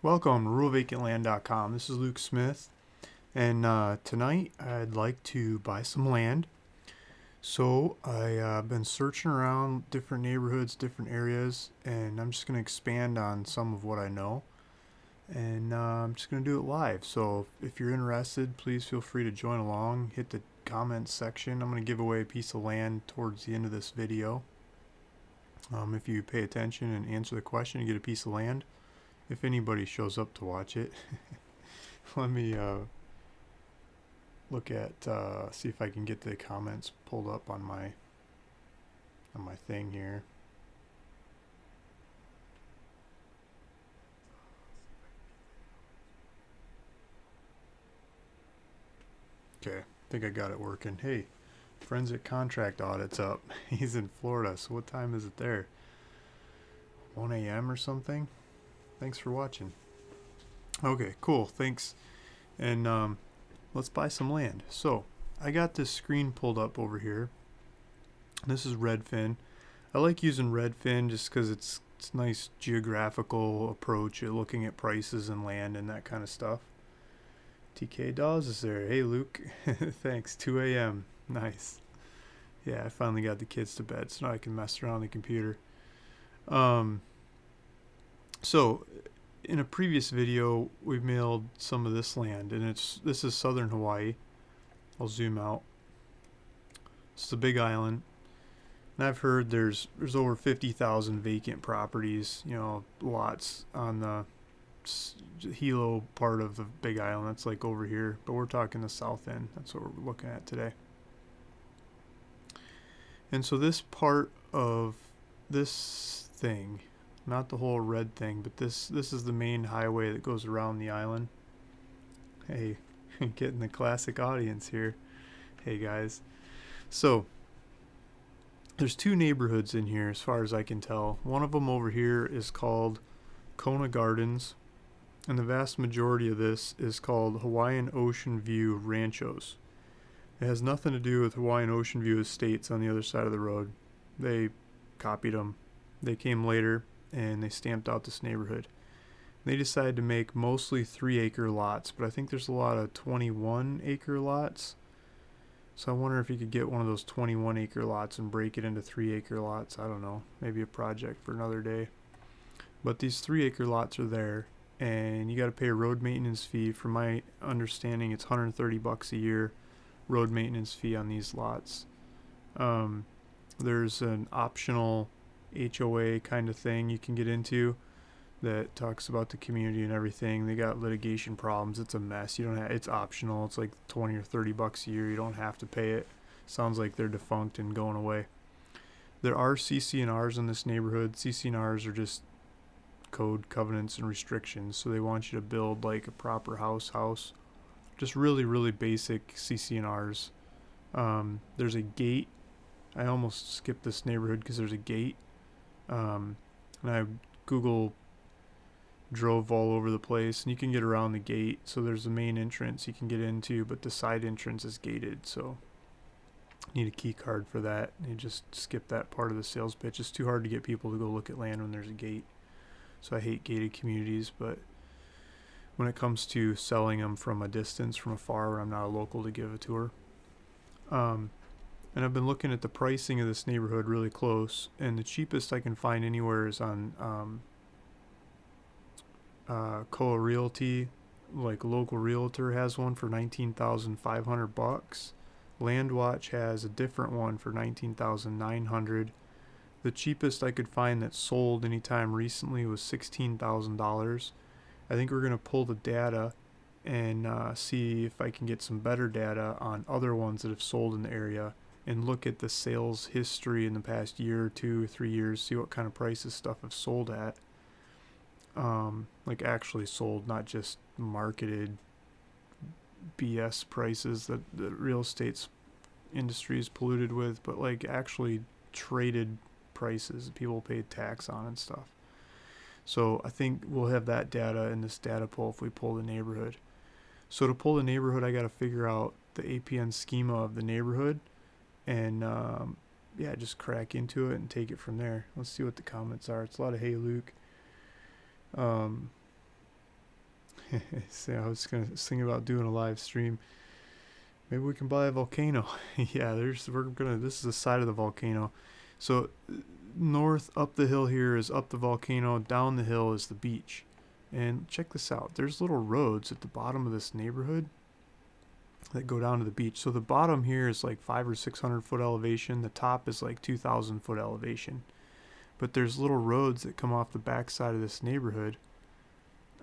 Welcome to RuralVacantLand.com. This is Luke Smith, and tonight I'd like to buy some land. So I've been searching around different neighborhoods, different areas, and I'm just going to expand on some of what I know. And I'm just going to do it live. So if you're interested, please feel free to join along. Hit the comments section. I'm going to give away a piece of land towards the end of this video. If you pay attention and answer the question, you get a piece of land. If anybody shows up to watch it. Let me look at see if I can get the comments pulled up on my thing here. Okay, I think I got it working. Hey, Forensic Contract Audit's up. He's in Florida, so what time is it there? 1 a.m. or something? Thanks for watching. Okay, cool, thanks. And let's buy some land. So I got this screen pulled up over here. This is Redfin. I like using Redfin just because it's nice geographical approach at looking at prices and land and that kind of stuff. TK Dawes is there. Hey Luke, thanks. 2 a.m. Nice. Yeah, I finally got the kids to bed, so now I can mess around on the computer. So in a previous video, we mailed some of this land, and this is southern Hawaii. I'll zoom out. It's a big island, and I've heard there's over 50,000 vacant properties, lots on the Hilo part of the big island. That's like over here, but we're talking the south end. That's what we're looking at today. And so this part of this thing, not the whole red thing, but this is the main highway that goes around the island. Hey, getting the classic audience here. Hey guys. So there's two neighborhoods in here as far as I can tell. One of them over here is called Kona Gardens, and the vast majority of this is called Hawaiian Ocean View Ranchos. It has nothing to do with Hawaiian Ocean View Estates on the other side of the road. They copied them. They came later and they stamped out this neighborhood. They decided to make mostly 3-acre lots, but I think there's a lot of 21-acre lots. So I wonder if you could get one of those 21-acre lots and break it into 3-acre lots. I don't know, maybe a project for another day. But these 3-acre lots are there, and you got to pay a road maintenance fee. From my understanding, it's $130 a year road maintenance fee on these lots. There's an optional HOA kind of thing you can get into that talks about the community and everything. They got litigation problems. It's a mess. You don't have, it's optional. It's like 20 or $30 a year. You don't have to pay it. Sounds like they're defunct and going away. There are CC&Rs in this neighborhood. CC&Rs are just code covenants and restrictions. So they want you to build like a proper house. Just really basic CC&Rs. There's a gate. I almost skipped this neighborhood because there's a gate. And I Google drove all over the place, and you can get around the gate. So there's the main entrance you can get into, but the side entrance is gated, so you need a key card for that. You just skip that part of the sales pitch. It's too hard to get people to go look at land when there's a gate. So I hate gated communities, but when it comes to selling them from a distance, from afar, where I'm not a local to give a tour. And I've been looking at the pricing of this neighborhood really close, and the cheapest I can find anywhere is on Koa Realty. Like, a local realtor has one for $19,500. Landwatch has a different one for $19,900. The cheapest I could find that sold anytime recently was $16,000. I think we're going to pull the data and see if I can get some better data on other ones that have sold in the area, and look at the sales history in the past year, 2 or 3 years, see what kind of prices stuff have sold at. Like actually sold, not just marketed BS prices that the real estate industry is polluted with, but like actually traded prices that people paid tax on and stuff. So I think we'll have that data in this data pull if we pull the neighborhood. So to pull the neighborhood, I got to figure out the APN schema of the neighborhood, and yeah, just crack into it and take it from there. Let's see what the comments are. It's a lot of hey Luke. So I was thinking about doing a live stream. Maybe we can buy a volcano. Yeah, this is the side of the volcano. So north up the hill here is up the volcano, down the hill is the beach. And check this out. There's little roads at the bottom of this neighborhood that go down to the beach. So the bottom here is like 500 or 600 foot elevation. The top is like 2,000 foot elevation. But there's little roads that come off the backside of this neighborhood.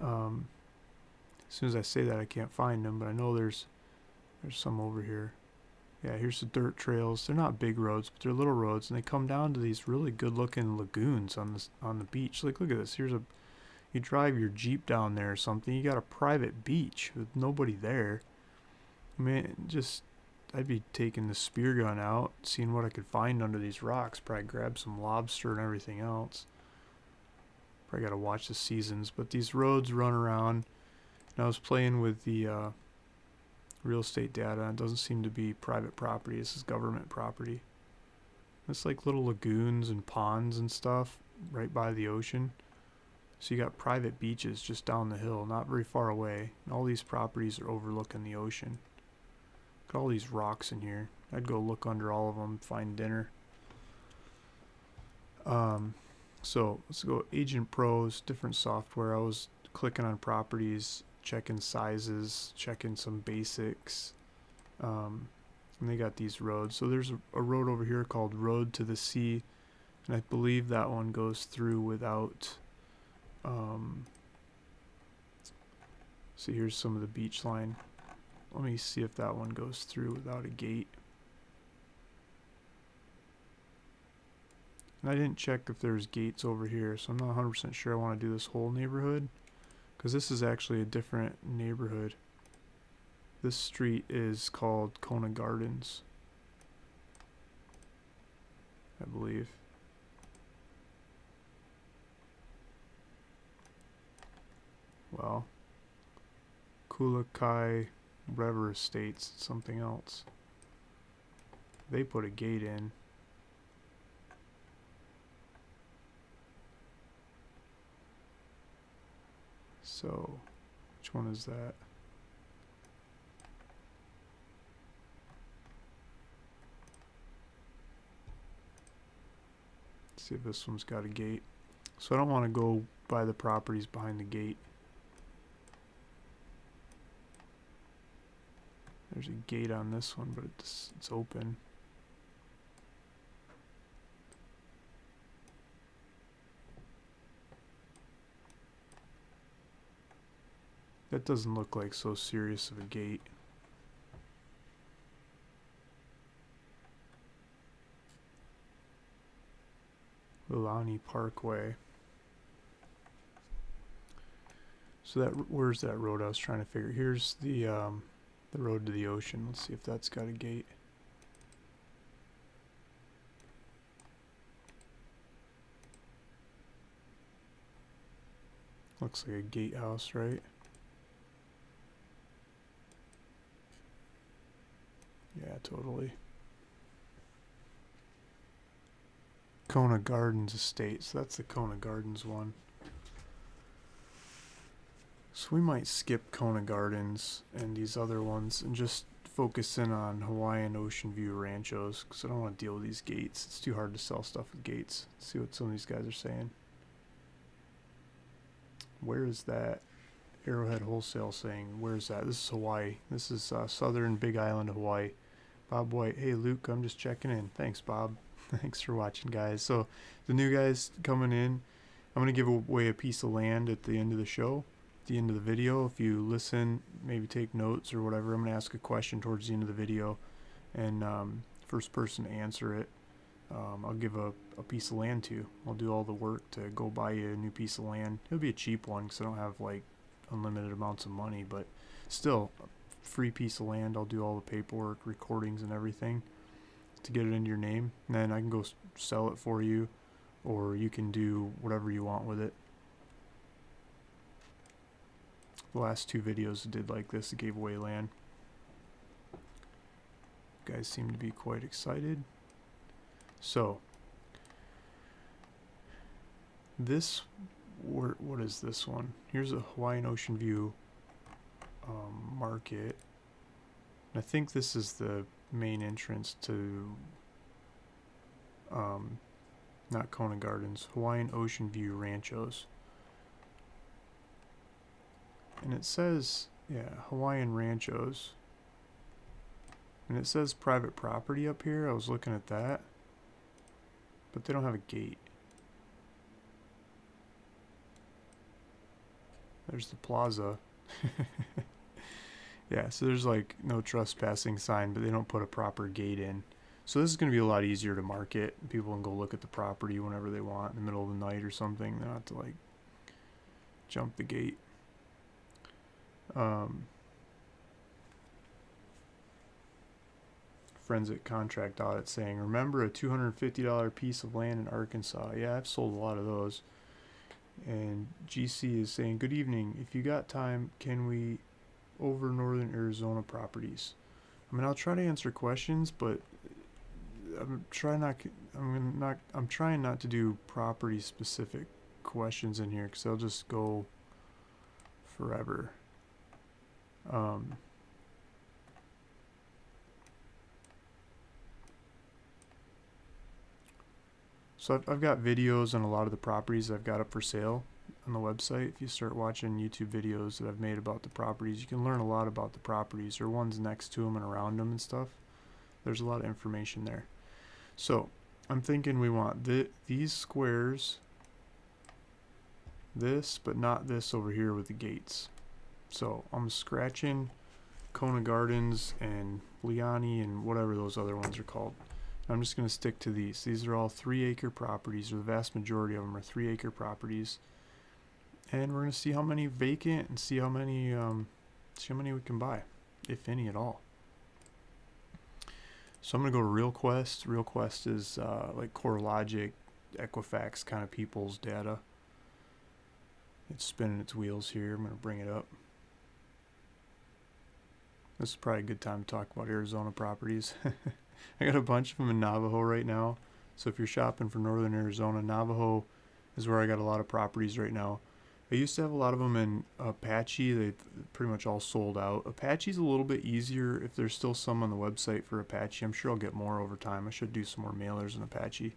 As soon as I say that, I can't find them, but I know there's some over here. Yeah, here's the dirt trails. They're not big roads, but they're little roads, and they come down to these really good-looking lagoons on the beach. Like, look at this. You drive your Jeep down there or something. You got a private beach with nobody there. Man, I'd be taking the spear gun out, seeing what I could find under these rocks. Probably grab some lobster and everything else. Probably got to watch the seasons, but these roads run around. And I was playing with the real estate data, and it doesn't seem to be private property. This is government property. It's like little lagoons and ponds and stuff right by the ocean. So you got private beaches just down the hill, not very far away. And all these properties are overlooking the ocean. Look at all these rocks in here. I'd go look under all of them, find dinner. So let's go Agent Pros, different software. I was clicking on properties, checking sizes, checking some basics. And they got these roads. So there's a road over here called Road to the Sea, and I believe that one goes through without. See, here's some of the beach line. Let me see if that one goes through without a gate. And I didn't check if there's gates over here, so I'm not 100% sure I want to do this whole neighborhood, because this is actually a different neighborhood. This street is called Kona Gardens, I believe. Well, Kulakai whatever estates, something else. They put a gate in. So, which one is that? Let's see if this one's got a gate. So I don't want to go by the properties behind the gate. There's a gate on this one, but it's open. That doesn't look like so serious of a gate. Lilani Parkway. So where's that road I was trying to figure? Here's the road to the ocean. Let's see if that's got a gate. Looks like a gatehouse, right? Yeah, totally. Kona Gardens Estate. So that's the Kona Gardens one. So we might skip Kona Gardens and these other ones and just focus in on Hawaiian Ocean View Ranchos, because I don't want to deal with these gates. It's too hard to sell stuff with gates. Let's see what some of these guys are saying. Where is that? Arrowhead Wholesale saying, where is that? This is Hawaii. This is southern Big Island, Hawaii. Bob White, hey Luke, I'm just checking in. Thanks, Bob. Thanks for watching, guys. So the new guys coming in, I'm going to give away a piece of land at the end of the show, at the end of the video. If you listen, maybe take notes or whatever, I'm going to ask a question towards the end of the video, and first person to answer it, I'll give a piece of land to. I'll do all the work to go buy you a new piece of land. It'll be a cheap one because I don't have like unlimited amounts of money, but still a free piece of land. I'll do all the paperwork, recordings and everything to get it into your name, and then I can go sell it for you, or you can do whatever you want with it. The last two videos I did like this, I gave away land. You guys seem to be quite excited. So this, what is this one? Here's a Hawaiian Ocean View market. I think this is the main entrance to not Kona Gardens, Hawaiian Ocean View Ranchos. And it says, yeah, Hawaiian Ranchos. And it says private property up here. I was looking at that. But they don't have a gate. There's the plaza. Yeah, so there's like no trespassing sign, but they don't put a proper gate in. So this is going to be a lot easier to market. People can go look at the property whenever they want in the middle of the night or something. They don't have to like jump the gate. Forensic contract audit saying, remember a $250 piece of land in Arkansas. Yeah, I've sold a lot of those. And GC is saying, good evening. If you got time, can we over northern Arizona properties? I mean, I'll try to answer questions, but I'm trying not to do property specific questions in here because they'll just go forever. So I've got videos on a lot of the properties I've got up for sale on the website. If you start watching YouTube videos that I've made about the properties, you can learn a lot about the properties or ones next to them and around them and stuff. There's a lot of information there. So I'm thinking we want these squares, this, but not this over here with the gates. So I'm scratching Kona Gardens and Liani and whatever those other ones are called. I'm just going to stick to these. These are all 3-acre properties, or the vast majority of them are 3-acre properties. And we're going to see how many vacant and see how many we can buy, if any at all. So I'm going to go to RealQuest. RealQuest is like CoreLogic, Equifax kind of people's data. It's spinning its wheels here. I'm going to bring it up. This is probably a good time to talk about Arizona properties. I got a bunch of them in Navajo right now. So if you're shopping for northern Arizona, Navajo is where I got a lot of properties right now. I used to have a lot of them in Apache. They've pretty much all sold out. Apache's a little bit easier if there's still some on the website for Apache. I'm sure I'll get more over time. I should do some more mailers in Apache.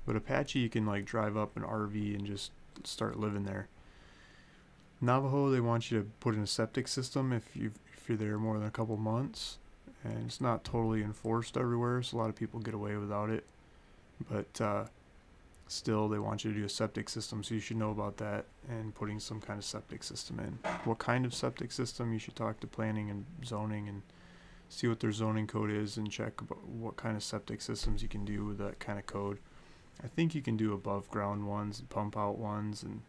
But Apache, you can like drive up an RV and just start living there. Navajo, they want you to put in a septic system if you're there more than a couple months. And it's not totally enforced everywhere, so a lot of people get away without it. But still, they want you to do a septic system, so you should know about that and putting some kind of septic system in. What kind of septic system? You should talk to planning and zoning and see what their zoning code is and check about what kind of septic systems you can do with that kind of code. I think you can do above ground ones and pump out ones and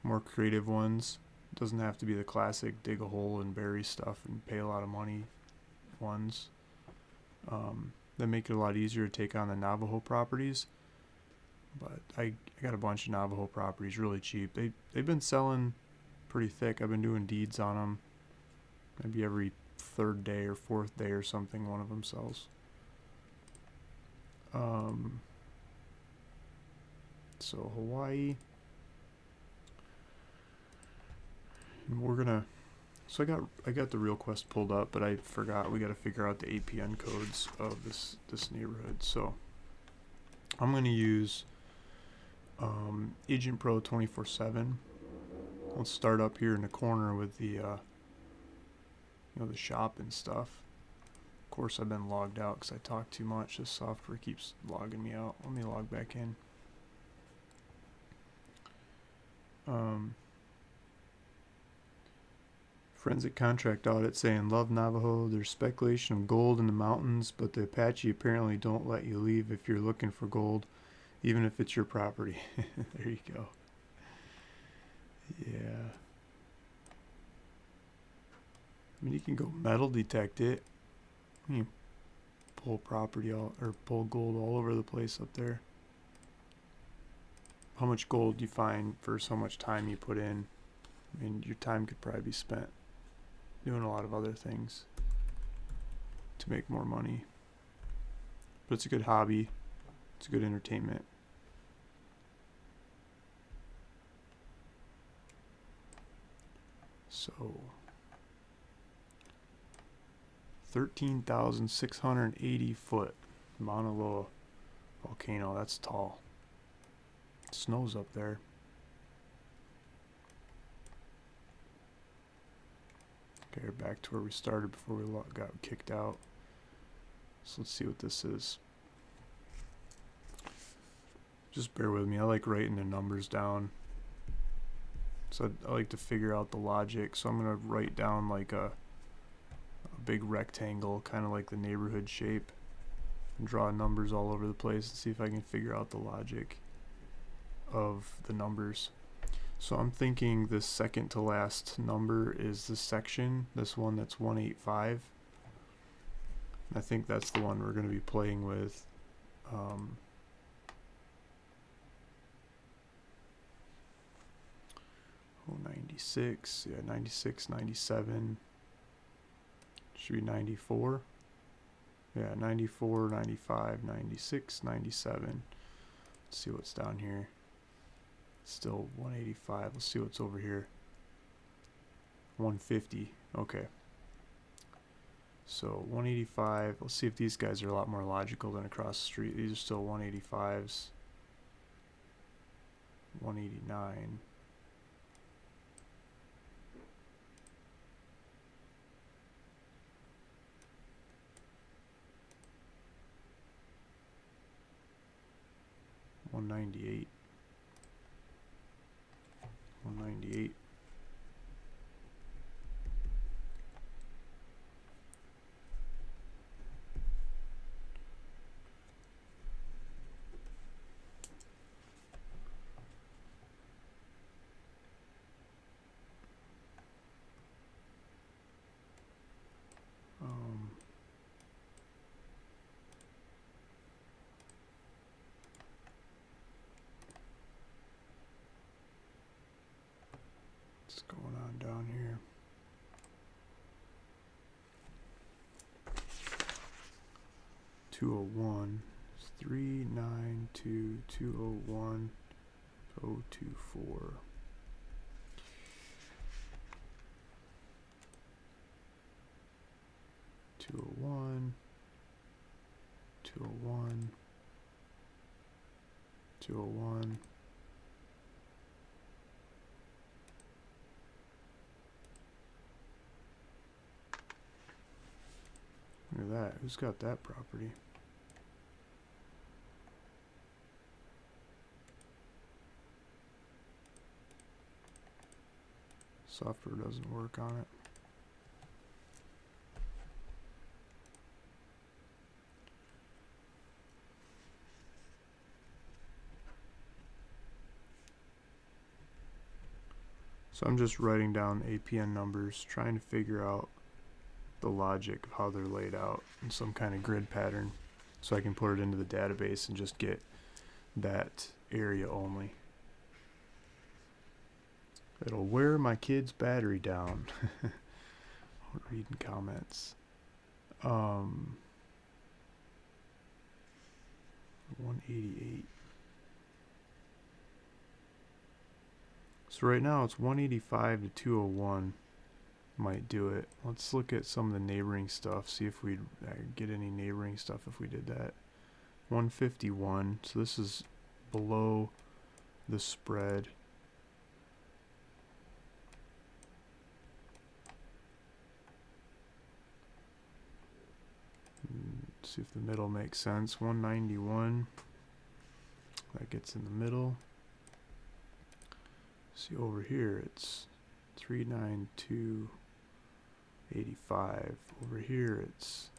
more creative ones. It doesn't have to be the classic dig a hole and bury stuff and pay a lot of money ones. That make it a lot easier to take on the Navajo properties. But I got a bunch of Navajo properties really cheap. They've been selling pretty thick. I've been doing deeds on them. Maybe every third day or fourth day or something, one of them sells. So Hawaii. And we're gonna. So I got the RealQuest pulled up, but I forgot we got to figure out the APN codes of this neighborhood. So I'm gonna use Agent Pro 24/7. Let's start up here in the corner with the the shop and stuff. Of course, I've been logged out because I talk too much. This software keeps logging me out. Let me log back in. Forensic contract audit saying, love Navajo. There's speculation of gold in the mountains, but the Apache apparently don't let you leave if you're looking for gold, even if it's your property. There you go. Yeah. I mean, you can go metal detect it. You can pull property all, or pull gold all over the place up there. How much gold you find versus how much time you put in. I mean, your time could probably be spent doing a lot of other things to make more money. But it's a good hobby. It's a good entertainment. So 13,680 foot. Mauna Loa volcano. That's tall. Snow's up there. Okay, we're back to where we started before we got kicked out. So let's see what this is. Just bear with me. I like writing the numbers down. So I like to figure out the logic. So I'm going to write down like a big rectangle, kind of like the neighborhood shape, and draw numbers all over the place and see if I can figure out the logic of the numbers. So I'm thinking the second to last number is the section, this one that's 185. I think that's the one we're going to be playing with. 96, yeah, 96, 97, should be 94, yeah, 94, 95, 96, 97, let's see what's down here, still 185, let's see what's over here, 150, okay, so 185, let's see if these guys are a lot more logical than across the street. These are still 185s, 189, 198, 198, what's going on down here? $201, 392, 201, 024. Two oh one, 201, 201. Look at that. Who's got that property? Software doesn't work on it. So I'm just writing down APN numbers, trying to figure out the logic of how they're laid out in some kind of grid pattern so I can put it into the database and just get that area only. It'll wear my kid's battery down. Reading comments. 188. So right now it's 185 to 201. Might do it. Let's look at some of the neighboring stuff, see if we'd get any neighboring stuff if we did that. 151, so this is below the spread. Let's see if the middle makes sense. 191, that gets in the middle. See over here it's 392.85. Over here it's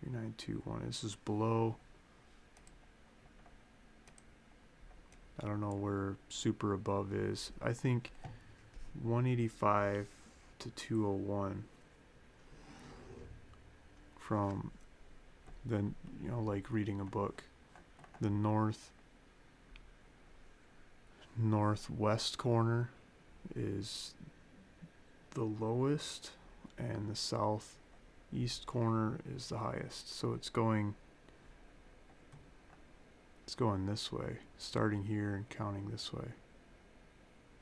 3921. This is below. I don't know where super above is. I think 185 to 201 from the, you know, like reading a book. The northwest corner is the lowest and the southeast corner is the highest. So it's going this way, starting here and counting this way.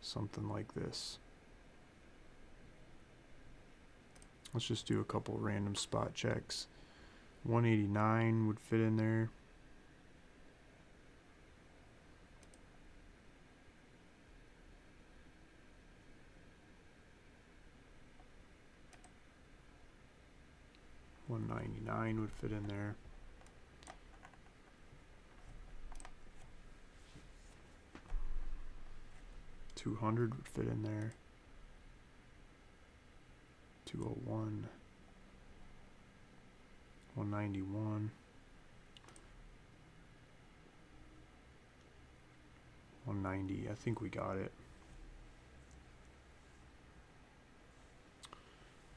Something like this. Let's just do a couple random spot checks. 189 would fit in there. $199 would fit in there. $200 would fit in there. 201. 191. 190. I think we got it.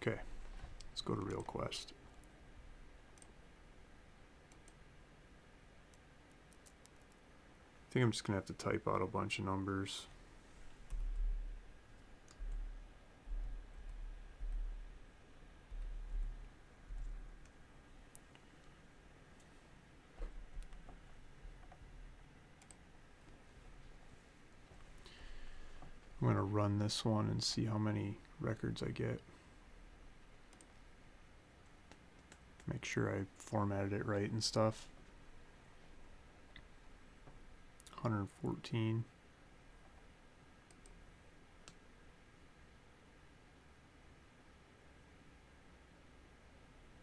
Okay, let's go to Real Quest. I think I'm just gonna have to type out a bunch of numbers. I'm going to run this one and see how many records I get. Make sure I formatted it right and stuff. 114.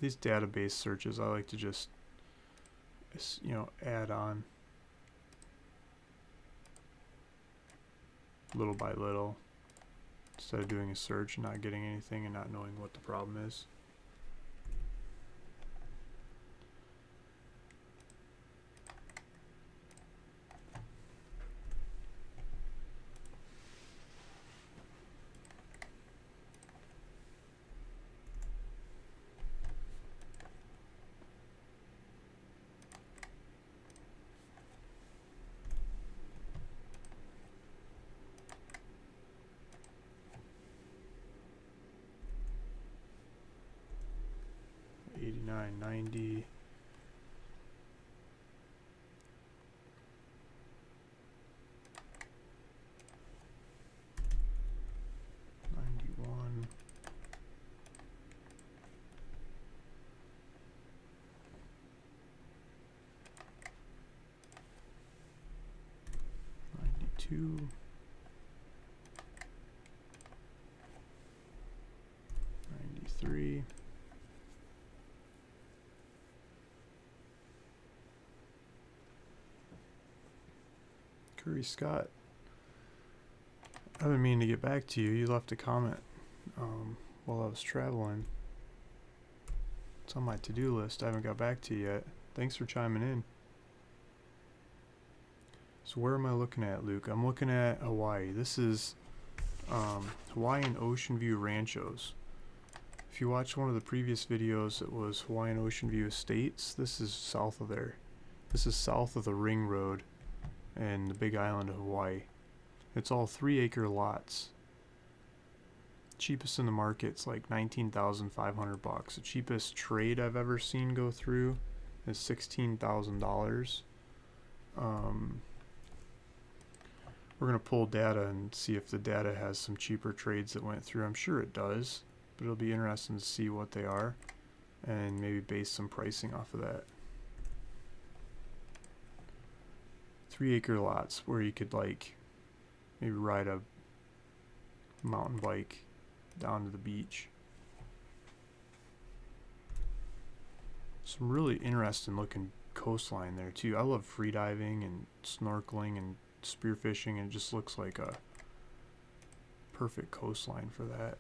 These database searches I like to just, add on little by little instead of doing a search and not getting anything and not knowing what the problem is. $89.90. $91. $92. $93. Curry Scott, I've been meaning to get back to you. You left a comment while I was traveling. It's on my to-do list. I haven't got back to you yet. Thanks for chiming in. So where am I looking at, Luke? I'm looking at Hawaii. This is Hawaiian Ocean View Ranchos. If you watched one of the previous videos, it was Hawaiian Ocean View Estates. This is south of there. This is south of the Ring Road and the Big Island of Hawaii. It's all 3-acre lots. Cheapest in the market's like $19,500. The cheapest trade I've ever seen go through is $16,000. We're gonna pull data and see if the data has some cheaper trades that went through. I'm sure it does, but it'll be interesting to see what they are and maybe base some pricing off of that. 3-acre lots where you could like maybe ride a mountain bike down to the beach. Some really interesting looking coastline there too. I love freediving and snorkeling and spearfishing, and it just looks like a perfect coastline for that.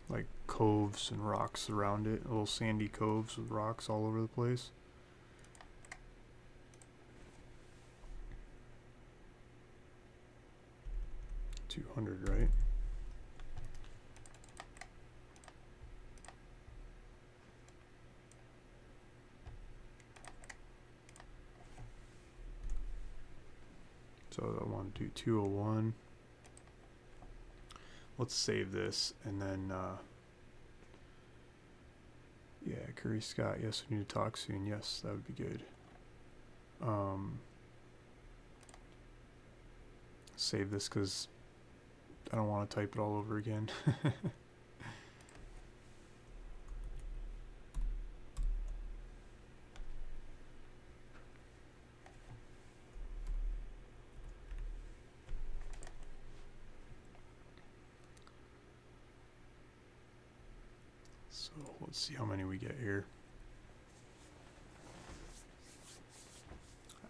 Like coves and rocks around it, little sandy coves with rocks all over the place. $200, right? So I want to do 201. Let's save this and then yeah, Curry Scott, yes, we need to talk soon. Yes, that would be good. Save this because I don't want to type it all over again. So let's see how many we get here.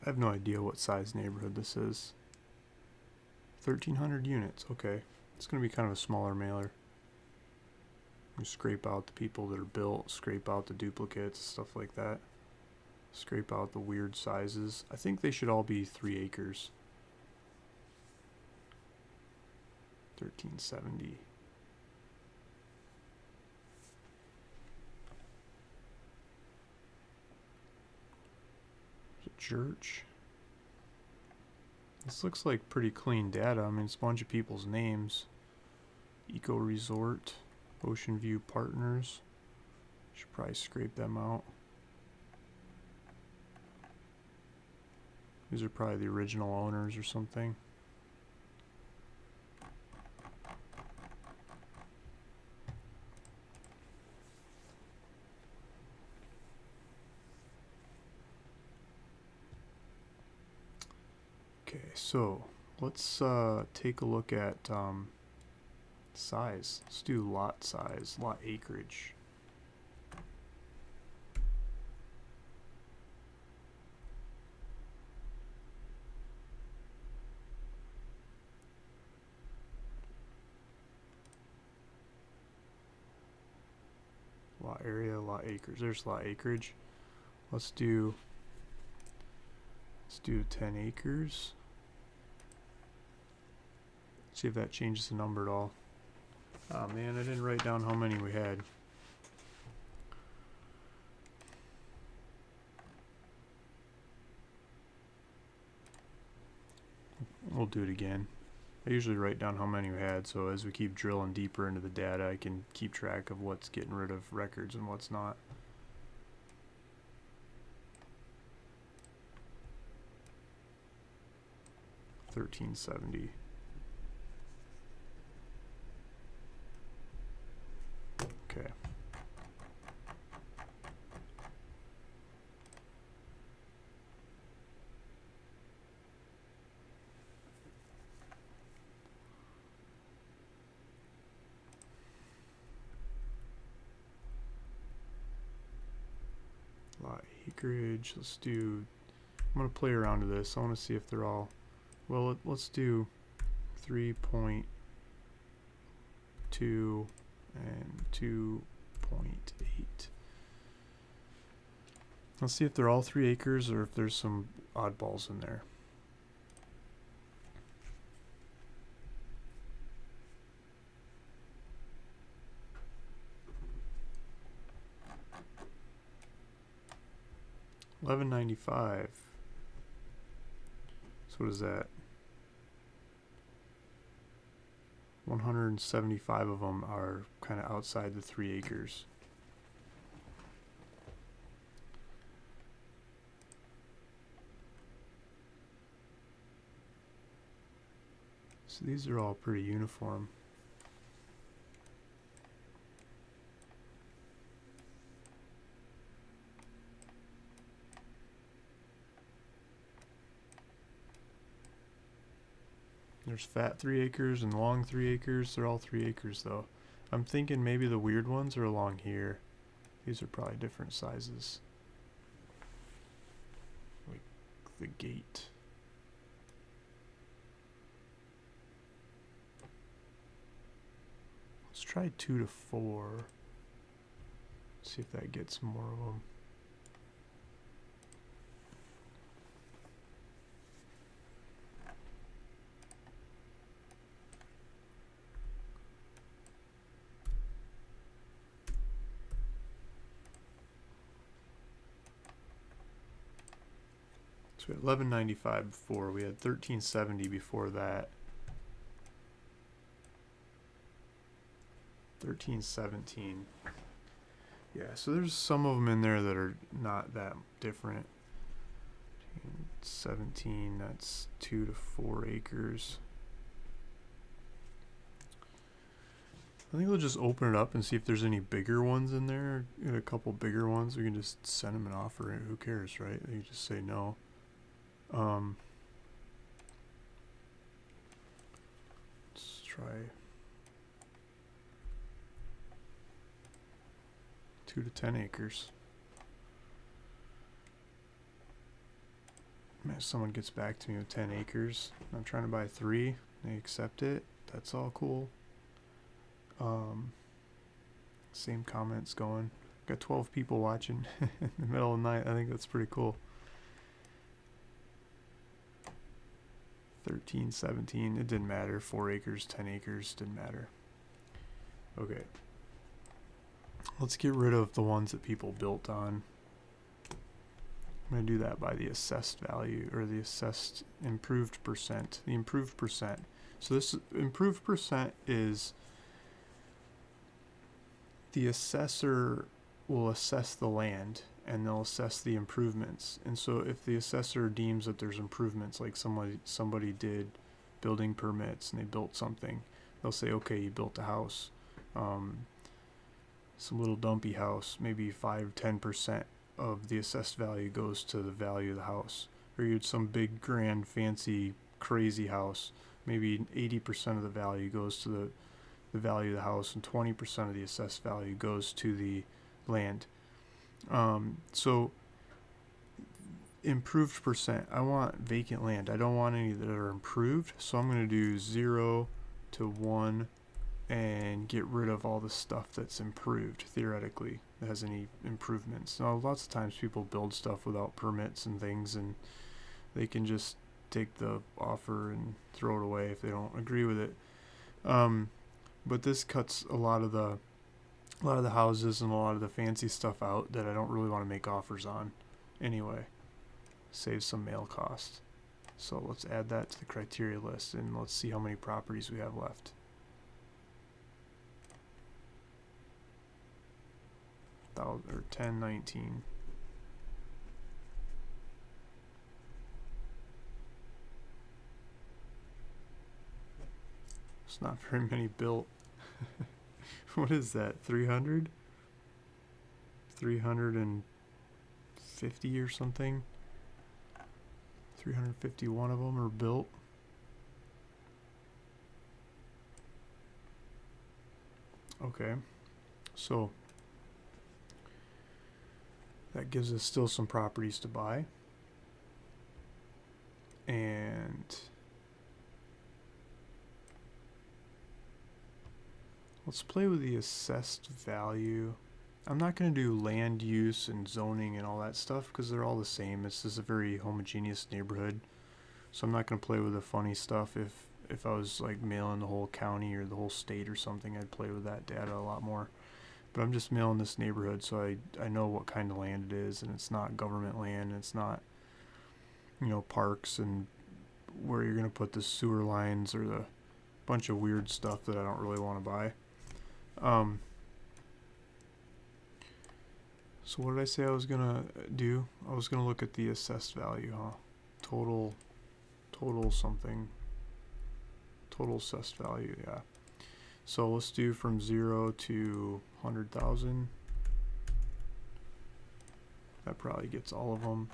I have no idea what size neighborhood this is. 1,300 units, okay. It's going to be kind of a smaller mailer. We scrape out the people that are built, scrape out the duplicates, stuff like that. Scrape out the weird sizes. I think they should all be 3 acres. 1370. There's a church. This looks like pretty clean data. I mean, it's a bunch of people's names. Eco Resort, Ocean View Partners. Should probably scrape them out. These are probably the original owners or something. Okay, so let's take a look at size. Let's do lot size, lot acreage. Lot area, lot acres. There's lot acreage. Let's do 10 acres. See if that changes the number at all. Oh man, I didn't write down how many we had. We'll do it again. I usually write down how many we had, so as we keep drilling deeper into the data, I can keep track of what's getting rid of records and what's not. $13.70. Okay. Lot acreage. Let's do. I'm gonna play around with this. I want to see if they're all. Well, let's do 3.2 and 2.8. Let's see if they're all 3 acres or if there's some oddballs in there. $11.95. So what is that? 175 of them are kind of outside the 3 acres. So these are all pretty uniform. There's fat 3 acres and long 3 acres. They're all 3 acres though. I'm thinking maybe the weird ones are along here. These are probably different sizes. Like the gate. Let's try 2 to 4. See if that gets more of them. So we had $11.95 before. We had $13.70 before that. $13.17. Yeah, so there's some of them in there that are not that different. 17, that's 2 to 4 acres. I think we'll just open it up and see if there's any bigger ones in there. Get a couple bigger ones. We can just send them an offer. Who cares, right? You just say no. Let's try 2 to 10 acres. If someone gets back to me with 10 acres, I'm trying to buy 3, they accept it. That's all cool. Same comments going. Got 12 people watching in the middle of the night. I think that's pretty cool. 13, 17, it didn't matter. 4 acres, 10 acres, didn't matter. Okay. Let's get rid of the ones that people built on. I'm going to do that by the assessed value, or the assessed improved percent. The improved percent. So this improved percent is the assessor will assess the land and they'll assess the improvements. And so if the assessor deems that there's improvements, like somebody did building permits and they built something, they'll say, okay, you built a house, some little dumpy house, maybe 5-10% of the assessed value goes to the value of the house. Or you had some big, grand, fancy, crazy house, maybe 80% of the value goes to the value of the house, and 20% of the assessed value goes to the land. So improved percent, I want vacant land. I don't want any that are improved, so I'm going to do 0 to 1 and get rid of all the stuff that's improved, theoretically, that has any improvements. Now, lots of times people build stuff without permits and things, and they can just take the offer and throw it away if they don't agree with it. But this cuts a lot of the houses and a lot of the fancy stuff out that I don't really want to make offers on anyway. Save some mail cost. So let's add that to the criteria list, and let's see how many properties we have left. 1019. It's not very many built. What is that? 300? 350 or something? 351 of them are built. Okay, so that gives us still some properties to buy. And let's play with the assessed value. I'm not going to do land use and zoning and all that stuff because they're all the same. This is a very homogeneous neighborhood. So I'm not going to play with the funny stuff. If I was like mailing the whole county or the whole state or something, I'd play with that data a lot more. But I'm just mailing this neighborhood, so I know what kind of land it is, and it's not government land, and it's not, parks and where you're going to put the sewer lines or the bunch of weird stuff that I don't really want to buy. So what did I say I was going to do? I was going to look at the assessed value, huh? Total something. Total assessed value, yeah. So let's do from 0 to 100,000. That probably gets all of them.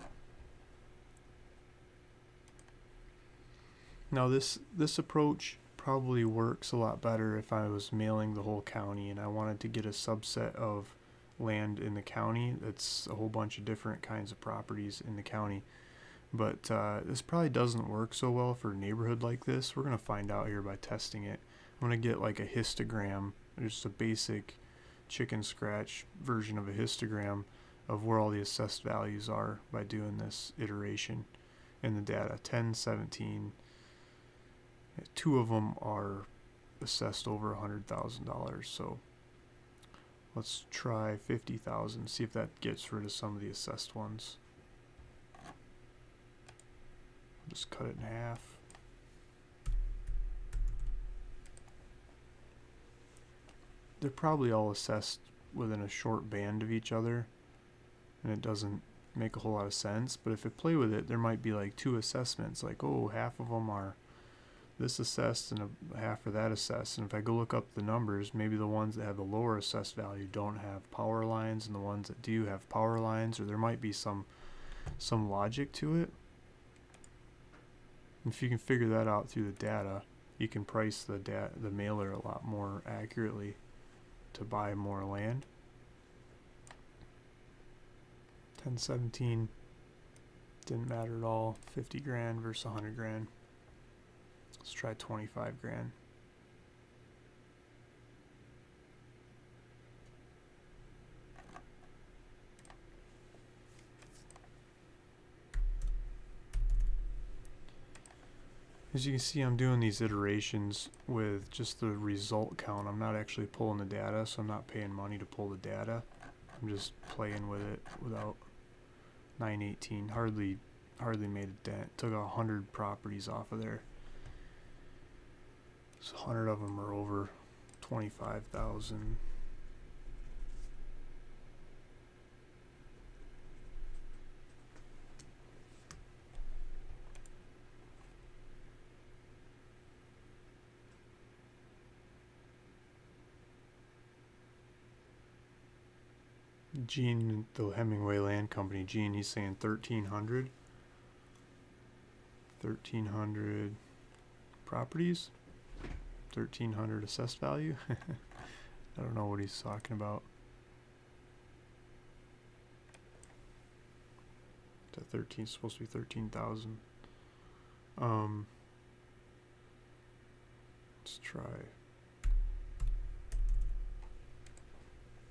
Now this approach probably works a lot better if I was mailing the whole county and I wanted to get a subset of land in the county. That's a whole bunch of different kinds of properties in the county. But this probably doesn't work so well for a neighborhood like this. We're going to find out here by testing it. I'm going to get like a histogram, just a basic chicken scratch version of a histogram of where all the assessed values are by doing this iteration in the data. 10, 17. 2 of them are assessed over $100,000. So let's try 50,000, see if that gets rid of some of the assessed ones. Just cut it in half. They're probably all assessed within a short band of each other, and it doesn't make a whole lot of sense. But if I play with it, there might be like 2 assessments, like, oh, half of them are this assessed and half for that assessed. And if I go look up the numbers, maybe the ones that have the lower assessed value don't have power lines, and the ones that do have power lines, or there might be some logic to it. If you can figure that out through the data, you can price the mailer a lot more accurately to buy more land. 1017 didn't matter at all. 50 grand versus 100 grand. Let's try 25 grand. As you can see, I'm doing these iterations with just the result count. I'm not actually pulling the data, so I'm not paying money to pull the data. I'm just playing with it without 918. Hardly made a dent. Took 100 properties off of there. So 100 of them are over 25,000. Gene, the Hemingway Land Company, Gene, he's saying 1,300. 1,300 properties. 1,300 assessed value. I don't know what he's talking about. To 13, supposed to be 13,000. Let's try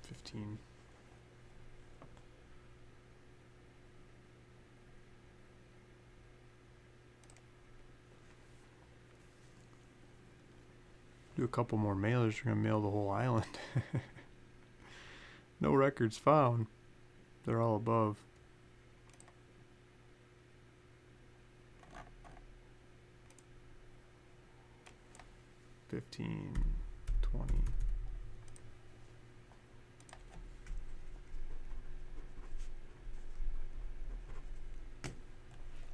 15. Do a couple more mailers. We're gonna mail the whole island. No records found. They're all above. $15, $20.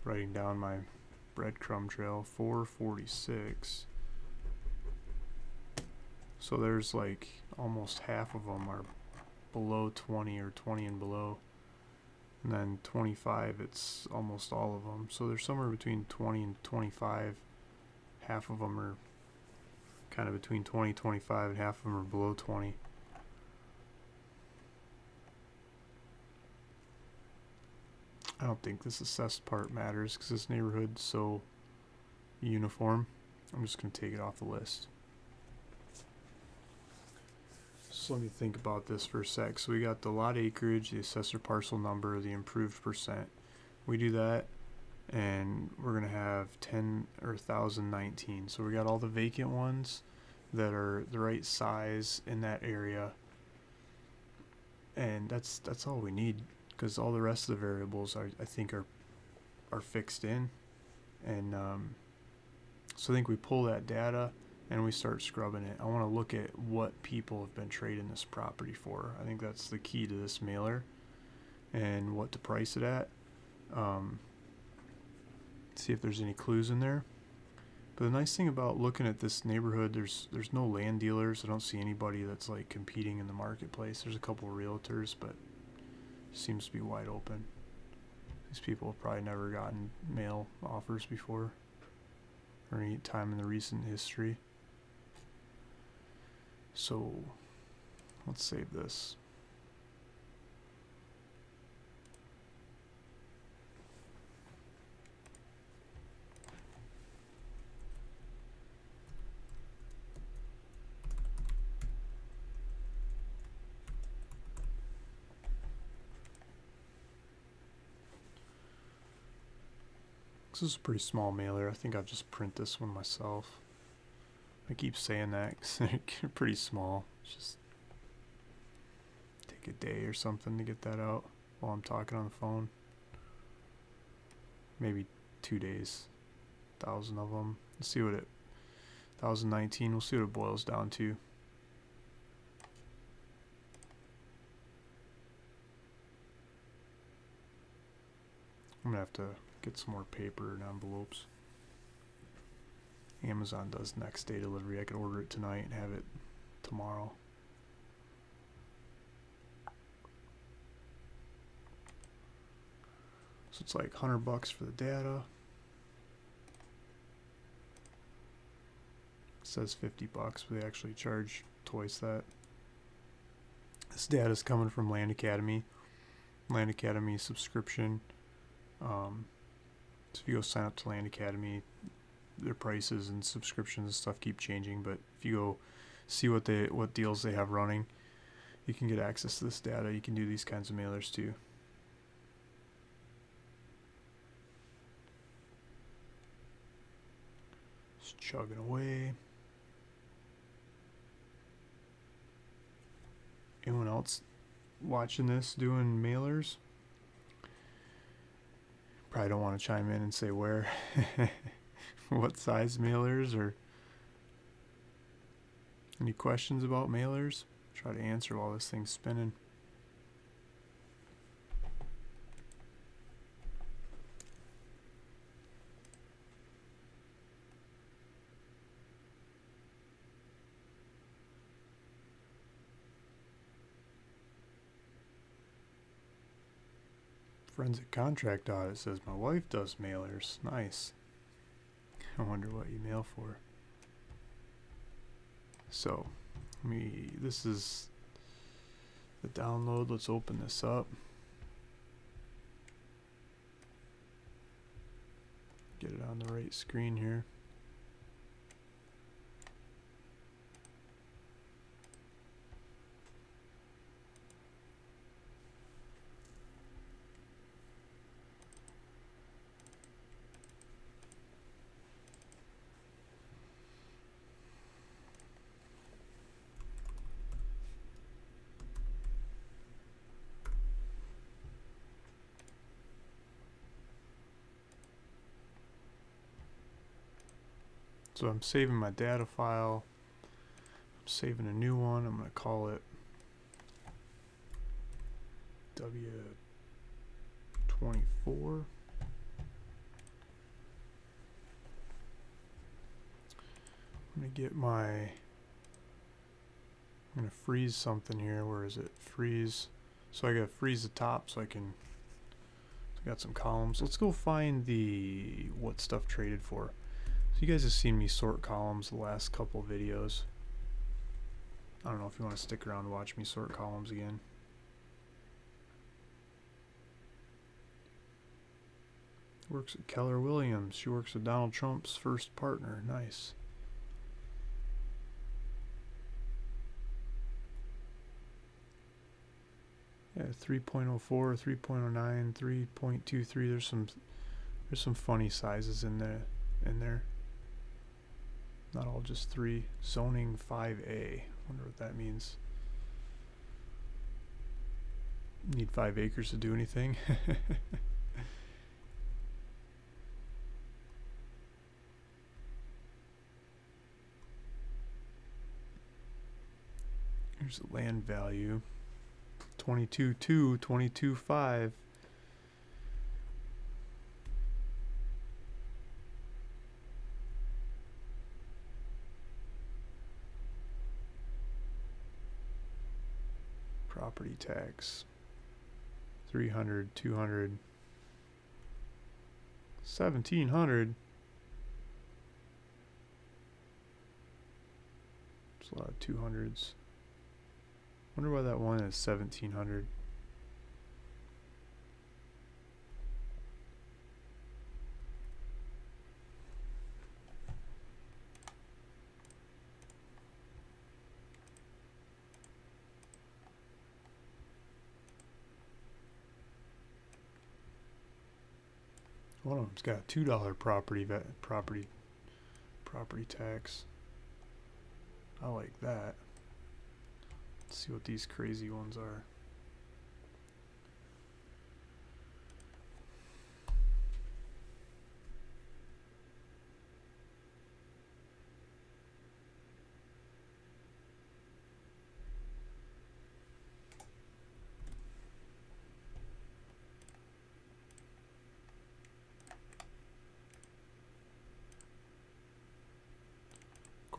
Writing down my breadcrumb trail. 446. So there's like almost half of them are below 20 or 20 and below. And then 25, it's almost all of them. So there's somewhere between 20 and 25. Half of them are kind of between 20, 25, and half of them are below 20. I don't think this assessed part matters because this neighborhood's so uniform. I'm just going to take it off the list. So let me think about this for a sec. So we got the lot acreage, the assessor parcel number, the improved percent. We do that, and we're going to have 10 or 1,019. So we got all the vacant ones that are the right size in that area. And that's all we need, because all the rest of the variables I think are fixed in. And so I think we pull that data and we start scrubbing it. I want to look at what people have been trading this property for. I think that's the key to this mailer, and what to price it at. See if there's any clues in there. But the nice thing about looking at this neighborhood, there's no land dealers. I don't see anybody that's like competing in the marketplace. There's a couple of realtors, but it seems to be wide open. These people have probably never gotten mail offers before, or any time in the recent history. So let's save this. This is a pretty small mailer. I think I'll just print this one myself. I keep saying that because they're pretty small. Just take a day or something to get that out while I'm talking on the phone. Maybe 2 days. 1,000 of them. Let's see what 1,019. We'll see what it boils down to. I'm gonna have to get some more paper and envelopes. Amazon does next day delivery. I could order it tonight and have it tomorrow. So it's like $100 for the data. It says $50, but they actually charge twice that. This data is coming from Land Academy. Land Academy subscription. So if you go sign up to Land Academy, their prices and subscriptions and stuff keep changing. But if you go see what deals they have running, you can get access to this data. You can do these kinds of mailers too. Just chugging away. Anyone else watching this doing mailers? Probably don't want to chime in and say where, what size mailers, or any questions about mailers. Try to answer while this thing's spinning. Forensic Contract Audit says my wife does mailers. Nice. I wonder what you mail for. So, this is the download. Let's open this up. Get it on the right screen here. So I'm saving my data file. I'm saving a new one. I'm going to call it W24. I'm going to freeze something here. Where is it? Freeze. So I got to freeze the top so I got some columns. Let's go find what stuff traded for. You guys have seen me sort columns the last couple videos. I don't know if you want to stick around and watch me sort columns again. Works at Keller Williams. She works with Donald Trump's first partner. Nice. Yeah, 3.04, 3.09, 3.23. There's some funny sizes in there. Not all just 3. Zoning 5A. Wonder what that means. Need 5 acres to do anything. Here's the land value. 22.2, 22.5. Property tax 300, 200, 1,700. There's a lot of 200s. Wonder why that one is 1,700. One of them's got a $2 property tax. I like that. Let's see what these crazy ones are.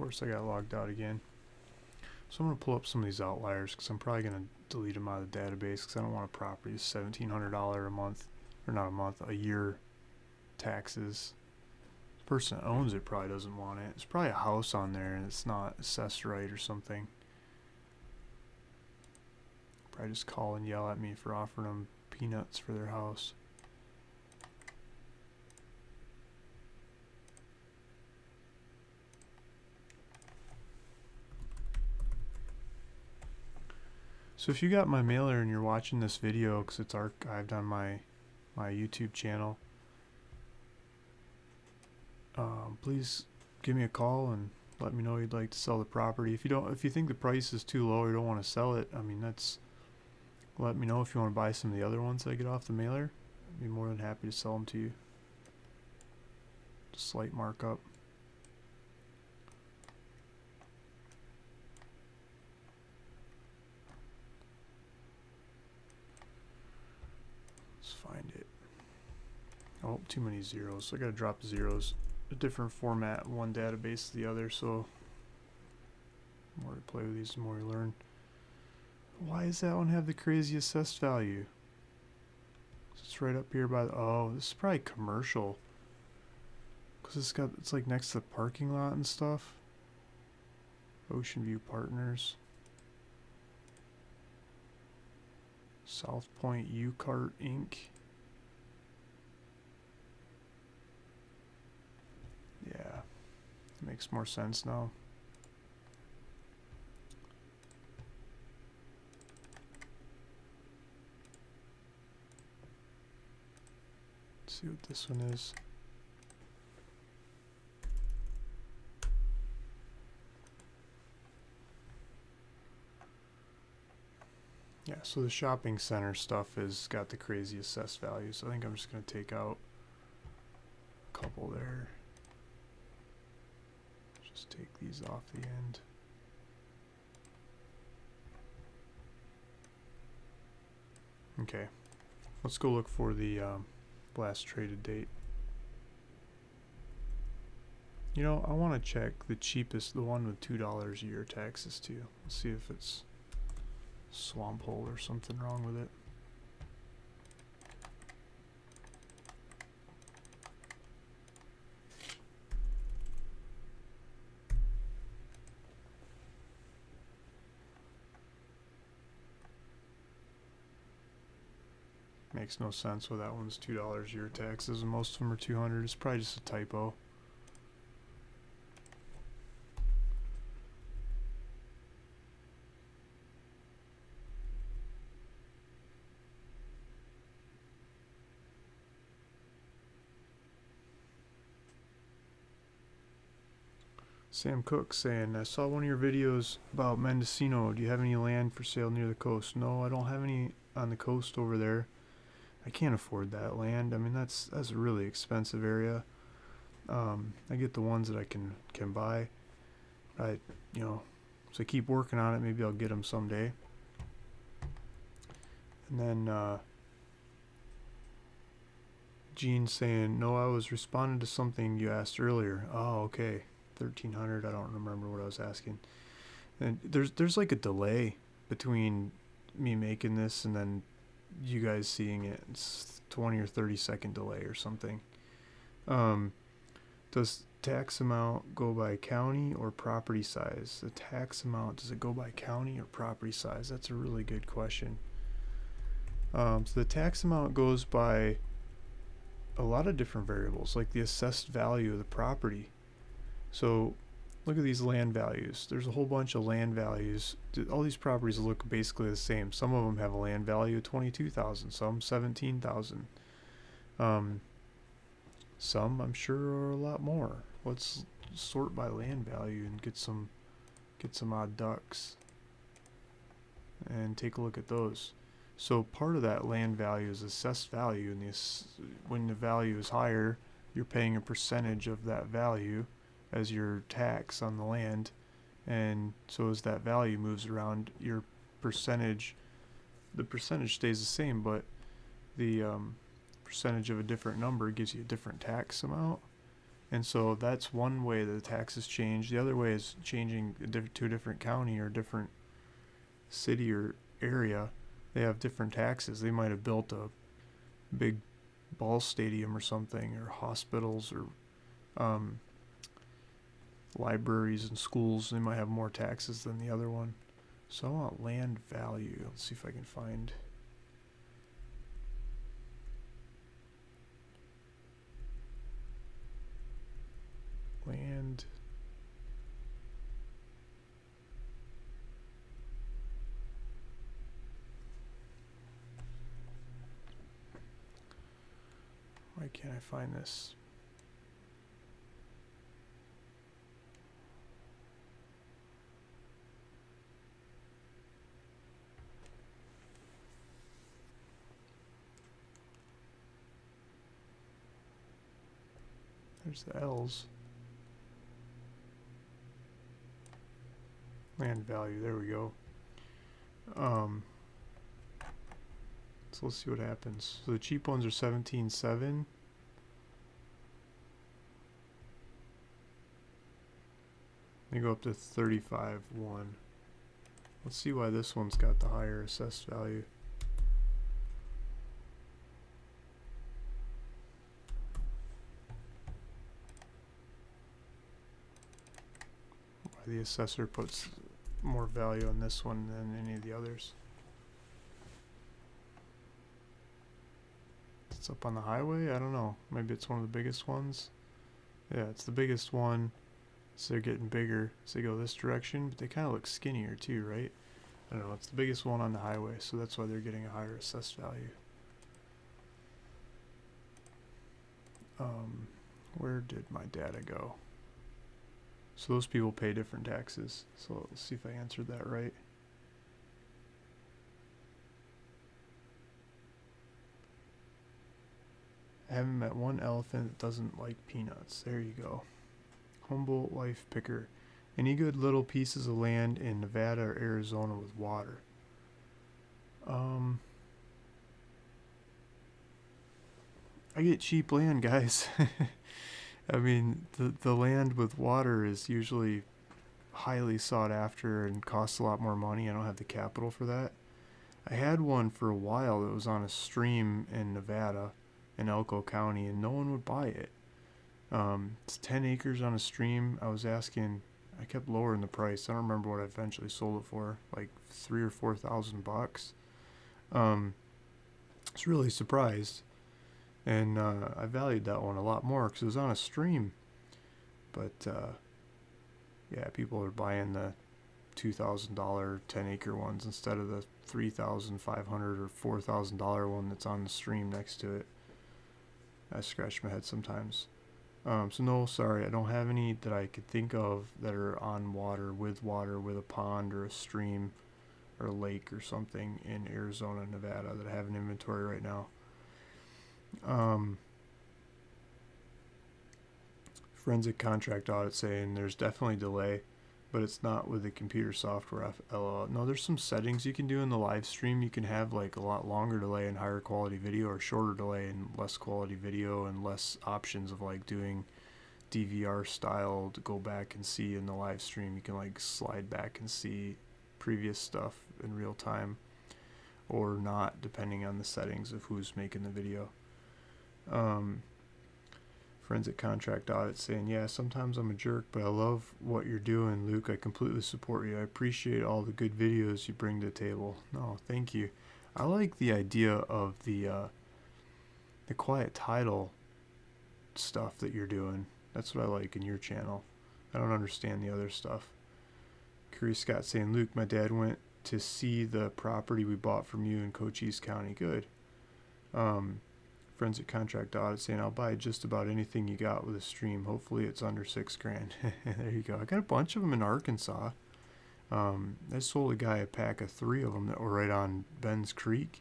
course I got logged out again. So I'm going to pull up some of these outliers because I'm probably going to delete them out of the database because I don't want a property with $1,700 a month, or not a month, a year taxes. The person that owns it probably doesn't want it. It's probably a house on there and it's not assessed right or something. Probably just call and yell at me for offering them peanuts for their house. So if you got my mailer and you're watching this video because it's archived on my YouTube channel, please give me a call and let me know you'd like to sell the property. If you think the price is too low or you don't want to sell it, I mean, let me know if you want to buy some of the other ones that I get off the mailer. I'd be more than happy to sell them to you. Slight markup. Find it. Oh, too many zeros. So I gotta drop zeros. A different format, one database to the other, so the more you play with these, the more you learn. Why does that one have the crazy assessed value? It's right up here by the, oh, this is probably commercial. Cause it's like next to the parking lot and stuff. Ocean View Partners. South Point U-Cart Inc. Yeah, makes more sense now. Let's see what this one is. Yeah, so the shopping center stuff has got the crazy assessed value, so I think I'm just going to take out a couple there. Just take these off the end. Okay, let's go look for the last traded date. You know, I want to check the cheapest, the one with $2 a year taxes too. Let's see if it's swamp hole or something wrong with it. Makes no sense why that one's $2 a year taxes and most of them are $200. It's probably just a typo. Sam Cook saying, I saw one of your videos about Mendocino. Do you have any land for sale near the coast? No, I don't have any on the coast over there. I can't afford that land. I mean, that's a really expensive area. I get the ones that I can buy. So I keep working on it. Maybe I'll get them someday. And then Gene saying, no, I was responding to something you asked earlier. Oh, okay. 1300. I don't remember what I was asking. And there's like a delay between me making this and then you guys seeing it. It's 20 or 30-second delay or something. Does tax amount go by county or property size? The tax amount, does it go by county or property size? That's a really good question. So the tax amount goes by a lot of different variables, like the assessed value of the property. So look at these land values. There's a whole bunch of land values. All these properties look basically the same. Some of them have a land value of $22,000, some $17,000. Some I'm sure are a lot more. Let's sort by land value and get some odd ducks and take a look at those. So part of that land value is assessed value, and when the value is higher, you're paying a percentage of that value as your tax on the land, and so as that value moves around, the percentage stays the same, but the percentage of a different number gives you a different tax amount. And so that's one way that the taxes change. The other way is changing to a different county or different city or area. They have different taxes. They might have built a big ball stadium or something, or hospitals, or libraries and schools. They might have more taxes than the other one. So I want land value. Let's see if I can find. Land. Why can't I find this? There's the L's. Land value, there we go. So let's see what happens. So the cheap ones are 17.7. They go up to 35.1. Let's see why this one's got the higher assessed value. Why the assessor puts more value on this one than any of the others. It's up on the highway? I don't know. Maybe it's one of the biggest ones. Yeah, it's the biggest one. So they're getting bigger. So they go this direction, but they kind of look skinnier too, right? I don't know. It's the biggest one on the highway, so that's why they're getting a higher assessed value. Where did my data go? So those people pay different taxes. So let's see if I answered that right. I haven't met one elephant that doesn't like peanuts. There you go. Humboldt Life Picker. Any good little pieces of land in Nevada or Arizona with water? I get cheap land, guys. I mean, the land with water is usually highly sought after and costs a lot more money. I don't have the capital for that. I had one for a while that was on a stream in Nevada, in Elko County, and no one would buy it. It's 10 acres on a stream. I kept lowering the price. I don't remember what I eventually sold it for, like $3,000 or $4,000. I was really surprised, and I valued that one a lot more because it was on a stream. But yeah, people are buying the $2,000 10-acre ones instead of the $3,500 or $4,000 one that's on the stream next to it. I scratch my head sometimes. So no, sorry, I don't have any that I could think of that are on water with a pond or a stream or a lake or something in Arizona, Nevada that I have in inventory right now. Forensic contract audit saying there's definitely delay, but it's not with the computer software. LOL. No, there's some settings you can do in the live stream. You can have like a lot longer delay and higher quality video, or shorter delay and less quality video, and less options of like doing DVR style to go back and see in the live stream. You can like slide back and see previous stuff in real time, or not, depending on the settings of who's making the video. Forensic contract audit saying, yeah, sometimes I'm a jerk, but I love what you're doing, Luke. I completely support you. I appreciate all the good videos you bring to the table. No, thank you. I like the idea of the quiet title stuff that you're doing. That's what I like in your channel. I don't understand the other stuff. Curry Scott saying, Luke, my dad went to see the property we bought from you in Cochise County. Good. Forensic contract audit saying, I'll buy just about anything you got with a stream. Hopefully it's under $6,000. There you go. I got a bunch of them in Arkansas. I sold a guy a pack of 3 of them that were right on Ben's Creek.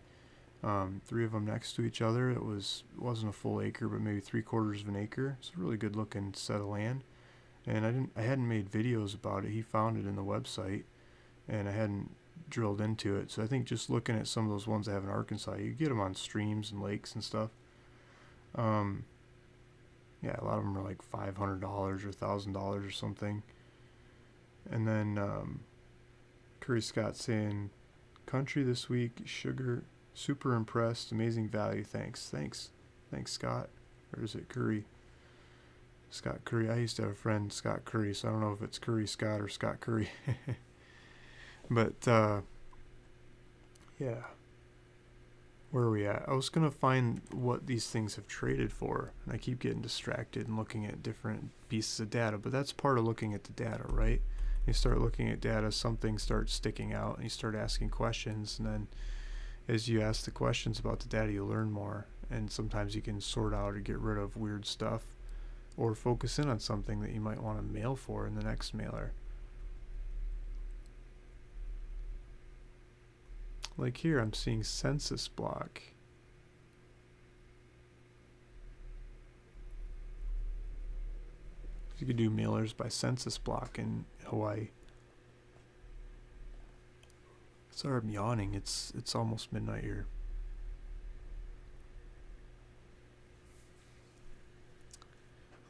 3 of them next to each other. It wasn't a full acre, but maybe 3/4 of an acre. It's a really good looking set of land. And I hadn't made videos about it. He found it in the website, and I hadn't drilled into it. So I think just looking at some of those ones I have in Arkansas, you get them on streams and lakes and stuff. Yeah, a lot of them are like $500 or $1,000 or something. And then Curry Scott saying, country this week, sugar, super impressed, amazing value, thanks, Scott. Or is it Curry? Scott Curry. I used to have a friend, Scott Curry, so I don't know if it's Curry Scott or Scott Curry. But, yeah. Where are we at? I was going to find what these things have traded for, and I keep getting distracted and looking at different pieces of data, but that's part of looking at the data, right? You start looking at data, something starts sticking out, and you start asking questions, and then as you ask the questions about the data, you learn more, and sometimes you can sort out or get rid of weird stuff, or focus in on something that you might want to mail for in the next mailer. Like here, I'm seeing census block. You could do mailers by census block in Hawaii. Sorry, I'm yawning. It's almost midnight here.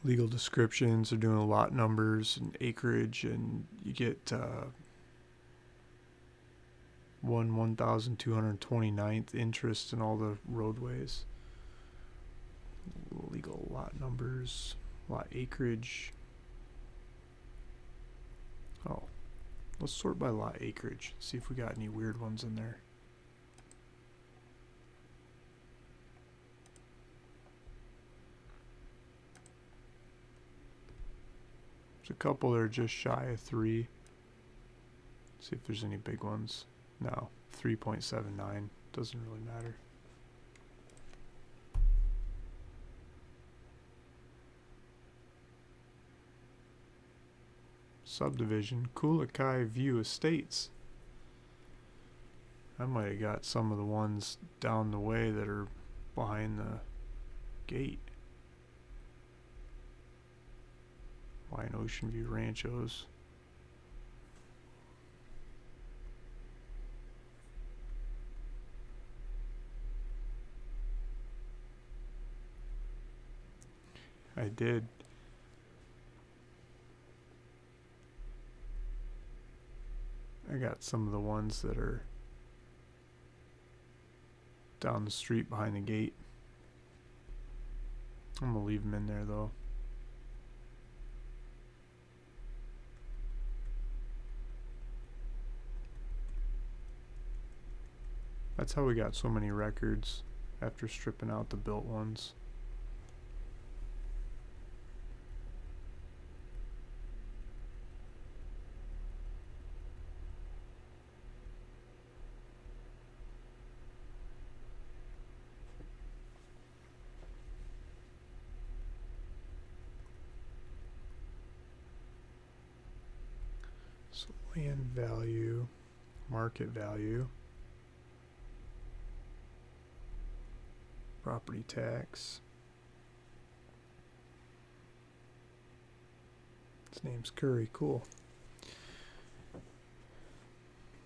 Legal descriptions are doing lot numbers and acreage, and you get 1,229th interest in all the roadways. Legal lot numbers, lot acreage. Oh, let's sort by lot acreage. See if we got any weird ones in there. There's a couple that are just shy of 3. See if there's any big ones. No, 3.79. Doesn't really matter. Subdivision, Kulakai View Estates. I might have got some of the ones down the way that are behind the gate. Hawaiian Ocean View Ranchos. I did. I got some of the ones that are down the street behind the gate. I'm gonna leave them in there though. That's how we got so many records after stripping out the built ones. So land value, market value, property tax. His name's Curry, cool.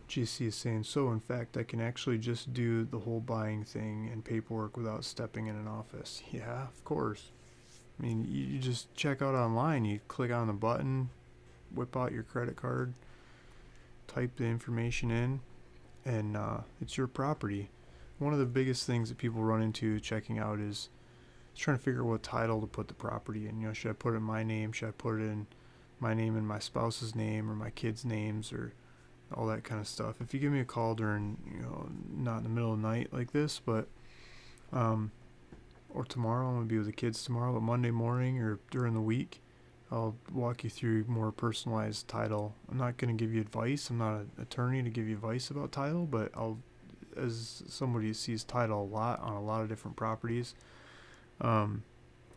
GC is saying, so in fact I can actually just do the whole buying thing and paperwork without stepping in an office. Yeah, of course. I mean, you just check out online, you click on the button, whip out your credit card, type the information in, and it's your property. One of the biggest things that people run into checking out is trying to figure out what title to put the property in. You know, should I put it in my name? Should I put it in my name and my spouse's name, or my kids' names, or all that kind of stuff? If you give me a call during, not in the middle of the night like this, but or tomorrow, I'm gonna be with the kids tomorrow, but Monday morning or during the week, I'll walk you through more personalized title. I'm not going to give you advice. I'm not an attorney to give you advice about title, but I'll, as somebody who sees title a lot on a lot of different properties, run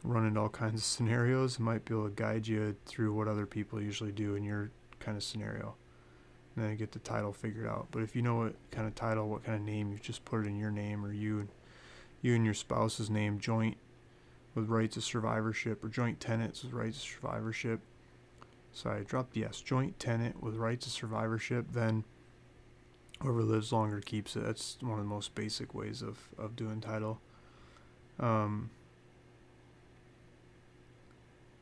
into all kinds of scenarios, I might be able to guide you through what other people usually do in your kind of scenario, and then get the title figured out. But if you know what kind of title, what kind of name, you just put it in your name, or you and your spouse's name joint with rights of survivorship, or joint tenants with rights of survivorship. Sorry, I dropped the S. Joint tenant with rights of survivorship, then whoever lives longer keeps it. That's one of the most basic ways of doing title.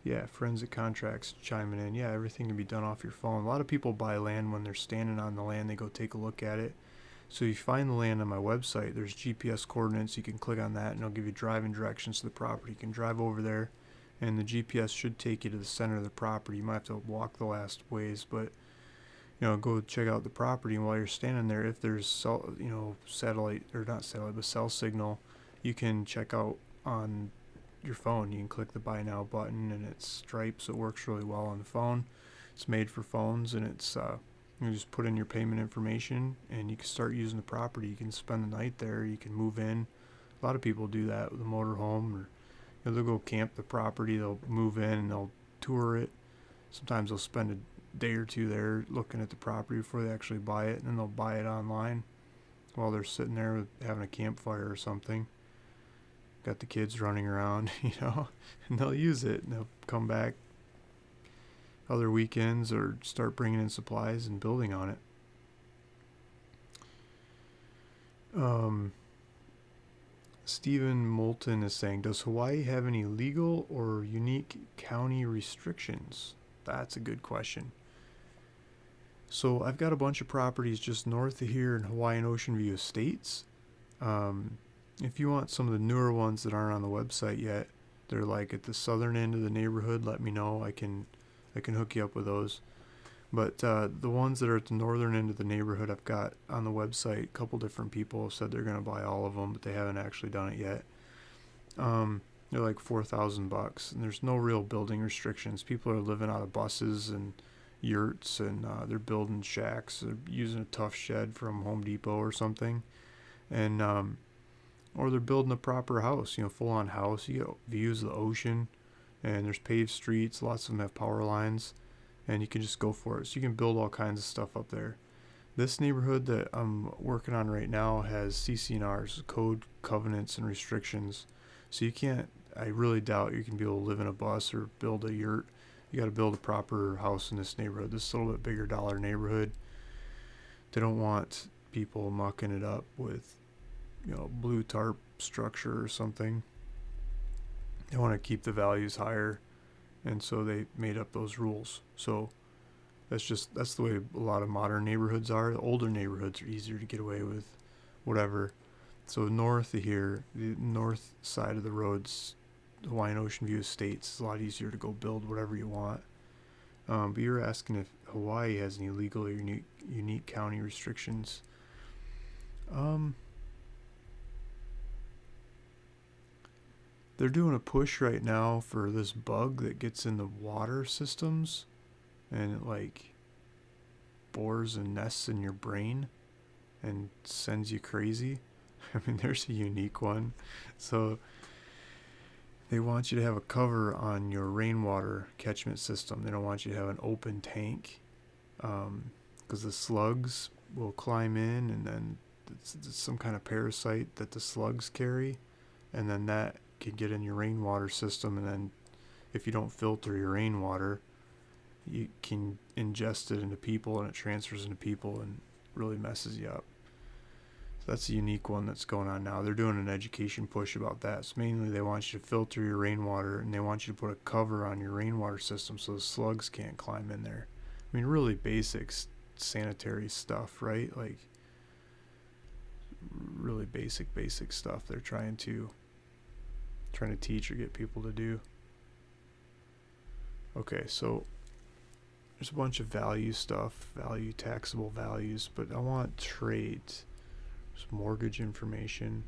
Yeah, forensic contracts chiming in. Yeah, everything can be done off your phone. A lot of people buy land when they're standing on the land. They go take a look at it. So you find the land on my website. There's GPS coordinates. You can click on that, and it'll give you driving directions to the property. You can drive over there, and the GPS should take you to the center of the property. You might have to walk the last ways, but go check out the property. And while you're standing there, if there's satellite or not satellite, but cell signal, you can check out on your phone. You can click the buy now button, and it's striped, so it works really well on the phone. It's made for phones, and it's you just put in your payment information, and you can start using the property. You can spend the night there. You can move in. A lot of people do that with a motorhome, or they'll go camp the property. They'll move in and they'll tour it. Sometimes they'll spend a day or two there looking at the property before they actually buy it, and then they'll buy it online while they're sitting there having a campfire or something. Got the kids running around, and they'll use it, and they'll come back other weekends or start bringing in supplies and building on it. Stephen Moulton is saying, does Hawaii have any legal or unique county restrictions? That's a good question. So I've got a bunch of properties just north of here in Hawaii and Ocean View Estates. If you want some of the newer ones that aren't on the website yet, they're like at the southern end of the neighborhood, let me know. I can hook you up with those. But the ones that are at the northern end of the neighborhood, I've got on the website. A couple different people have said they're going to buy all of them, but they haven't actually done it yet. They're like $4,000, and there's no real building restrictions. People are living out of buses and yurts, and they're building shacks. They're using a tough shed from Home Depot or something, and or they're building a proper house, full-on house. You get views of the ocean, and there's paved streets. Lots of them have power lines, and you can just go for it. So you can build all kinds of stuff up there. This neighborhood that I'm working on right now has CC&Rs, code, covenants, and restrictions. So you can't, I really doubt you can be able to live in a bus or build a yurt. You got to build a proper house in this neighborhood. This is a little bit bigger dollar neighborhood. They don't want people mucking it up with blue tarp structure or something. They want to keep the values higher, and so they made up those rules. So that's the way a lot of modern neighborhoods are. The older neighborhoods are easier to get away with whatever. So north of here, the north side of the roads, Hawaiian Ocean View Estates, is a lot easier to go build whatever you want. But you're asking if Hawaii has any legal or unique county restrictions. They're doing a push right now for this bug that gets in the water systems, and it bores and nests in your brain and sends you crazy. I mean, there's a unique one. So they want you to have a cover on your rainwater catchment system. They don't want you to have an open tank, because the slugs will climb in, and then it's some kind of parasite that the slugs carry, and then that can get in your rainwater system, and then if you don't filter your rainwater, you can ingest it into people, and it transfers into people and really messes you up. So that's a unique one that's going on now. They're doing an education push about that. So mainly they want you to filter your rainwater, and they want you to put a cover on your rainwater system so the slugs can't climb in there. I mean, really basic sanitary stuff, right? Like really basic stuff they're trying to teach or get people to do. Okay, so there's a bunch of value stuff, taxable values, but I want trades. There's mortgage information.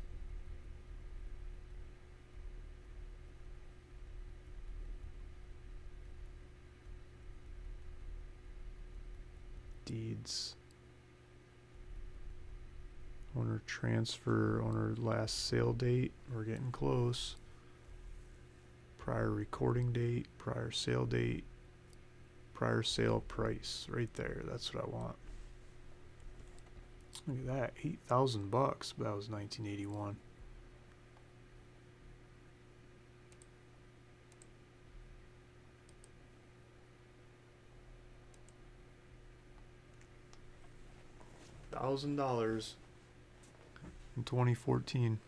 Deeds. Owner transfer, owner last sale date. We're getting close. Prior recording date, prior sale date, prior sale price. Right there. That's what I want. Look at that. $8,000, but that was 1981. $1,000 in 2014.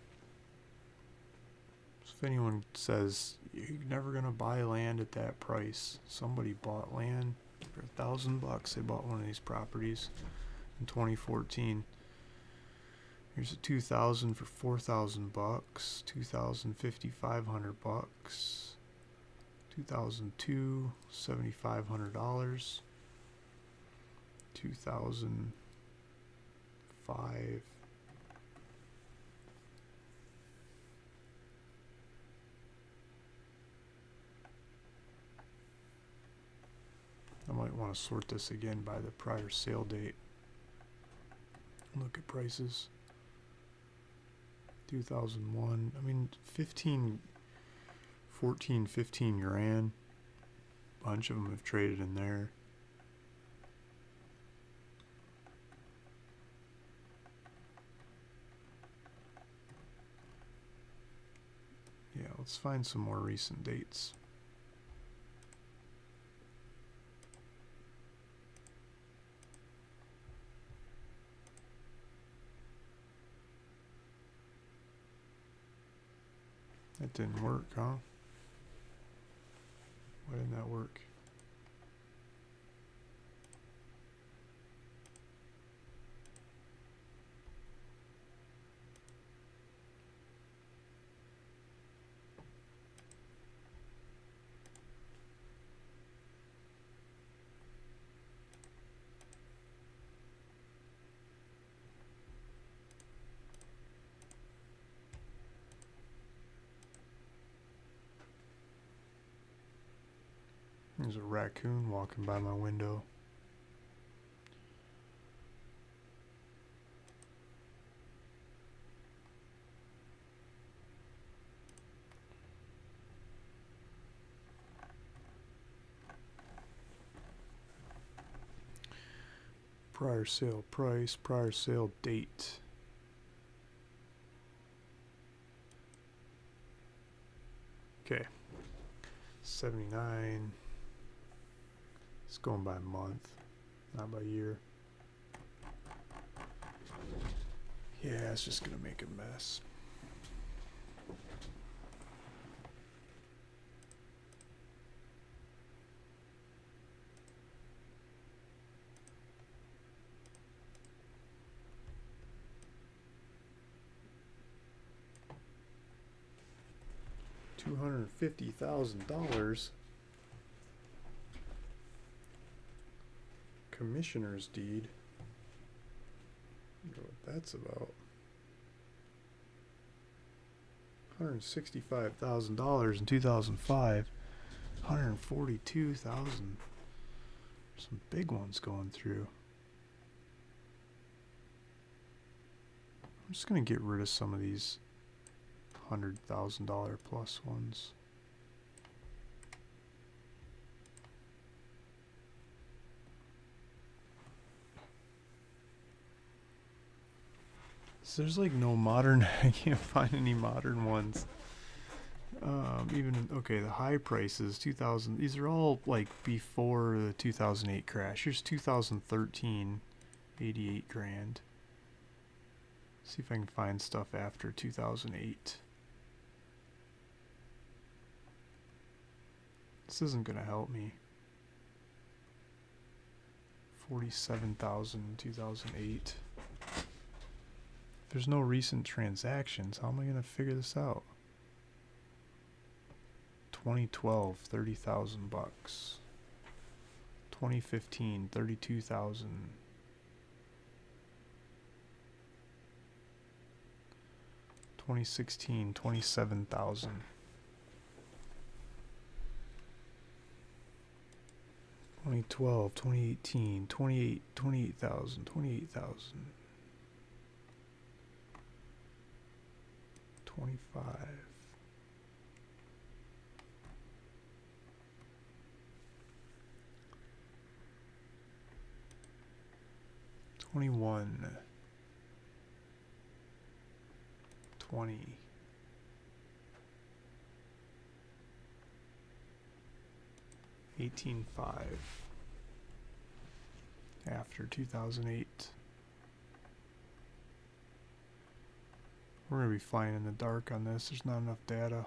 So if anyone says you're never gonna buy land at that price. Somebody bought land for $1,000. They bought one of these properties in 2014. Here's a 2,000 for $4,000. 2,000, $5,500. 2002, $7,500. 2005. I might want to sort this again by the prior sale date. Look at prices. 2001. I mean, 14, 15 grand. A bunch of them have traded in there. Yeah, let's find some more recent dates. That didn't work, huh? Why didn't that work? There's a raccoon walking by my window. Prior sale price, prior sale date. Okay. 79. It's going by month, not by year. Yeah, it's just gonna make a mess. $250,000. Commissioner's deed. I wonder what that's about. $165,000 in 2005. 142,000. Some big ones going through. I'm just gonna get rid of some of these $100,000 plus ones. So there's like no modern, I can't find any modern ones. Even, okay, the high prices, 2000, these are all like before the 2008 crash. Here's 2013, 88 grand. See if I can find stuff after 2008. This isn't gonna help me. 47,000 in 2008. There's no recent transactions. How am I gonna figure this out? 2012, 30,000 bucks. 2015, 32,000. 2016, 27,000. 2012, 2018, 28,000, 28,000. 25. 21. 20. 18.5. After 2008. We're going to be flying in the dark on this. There's not enough data.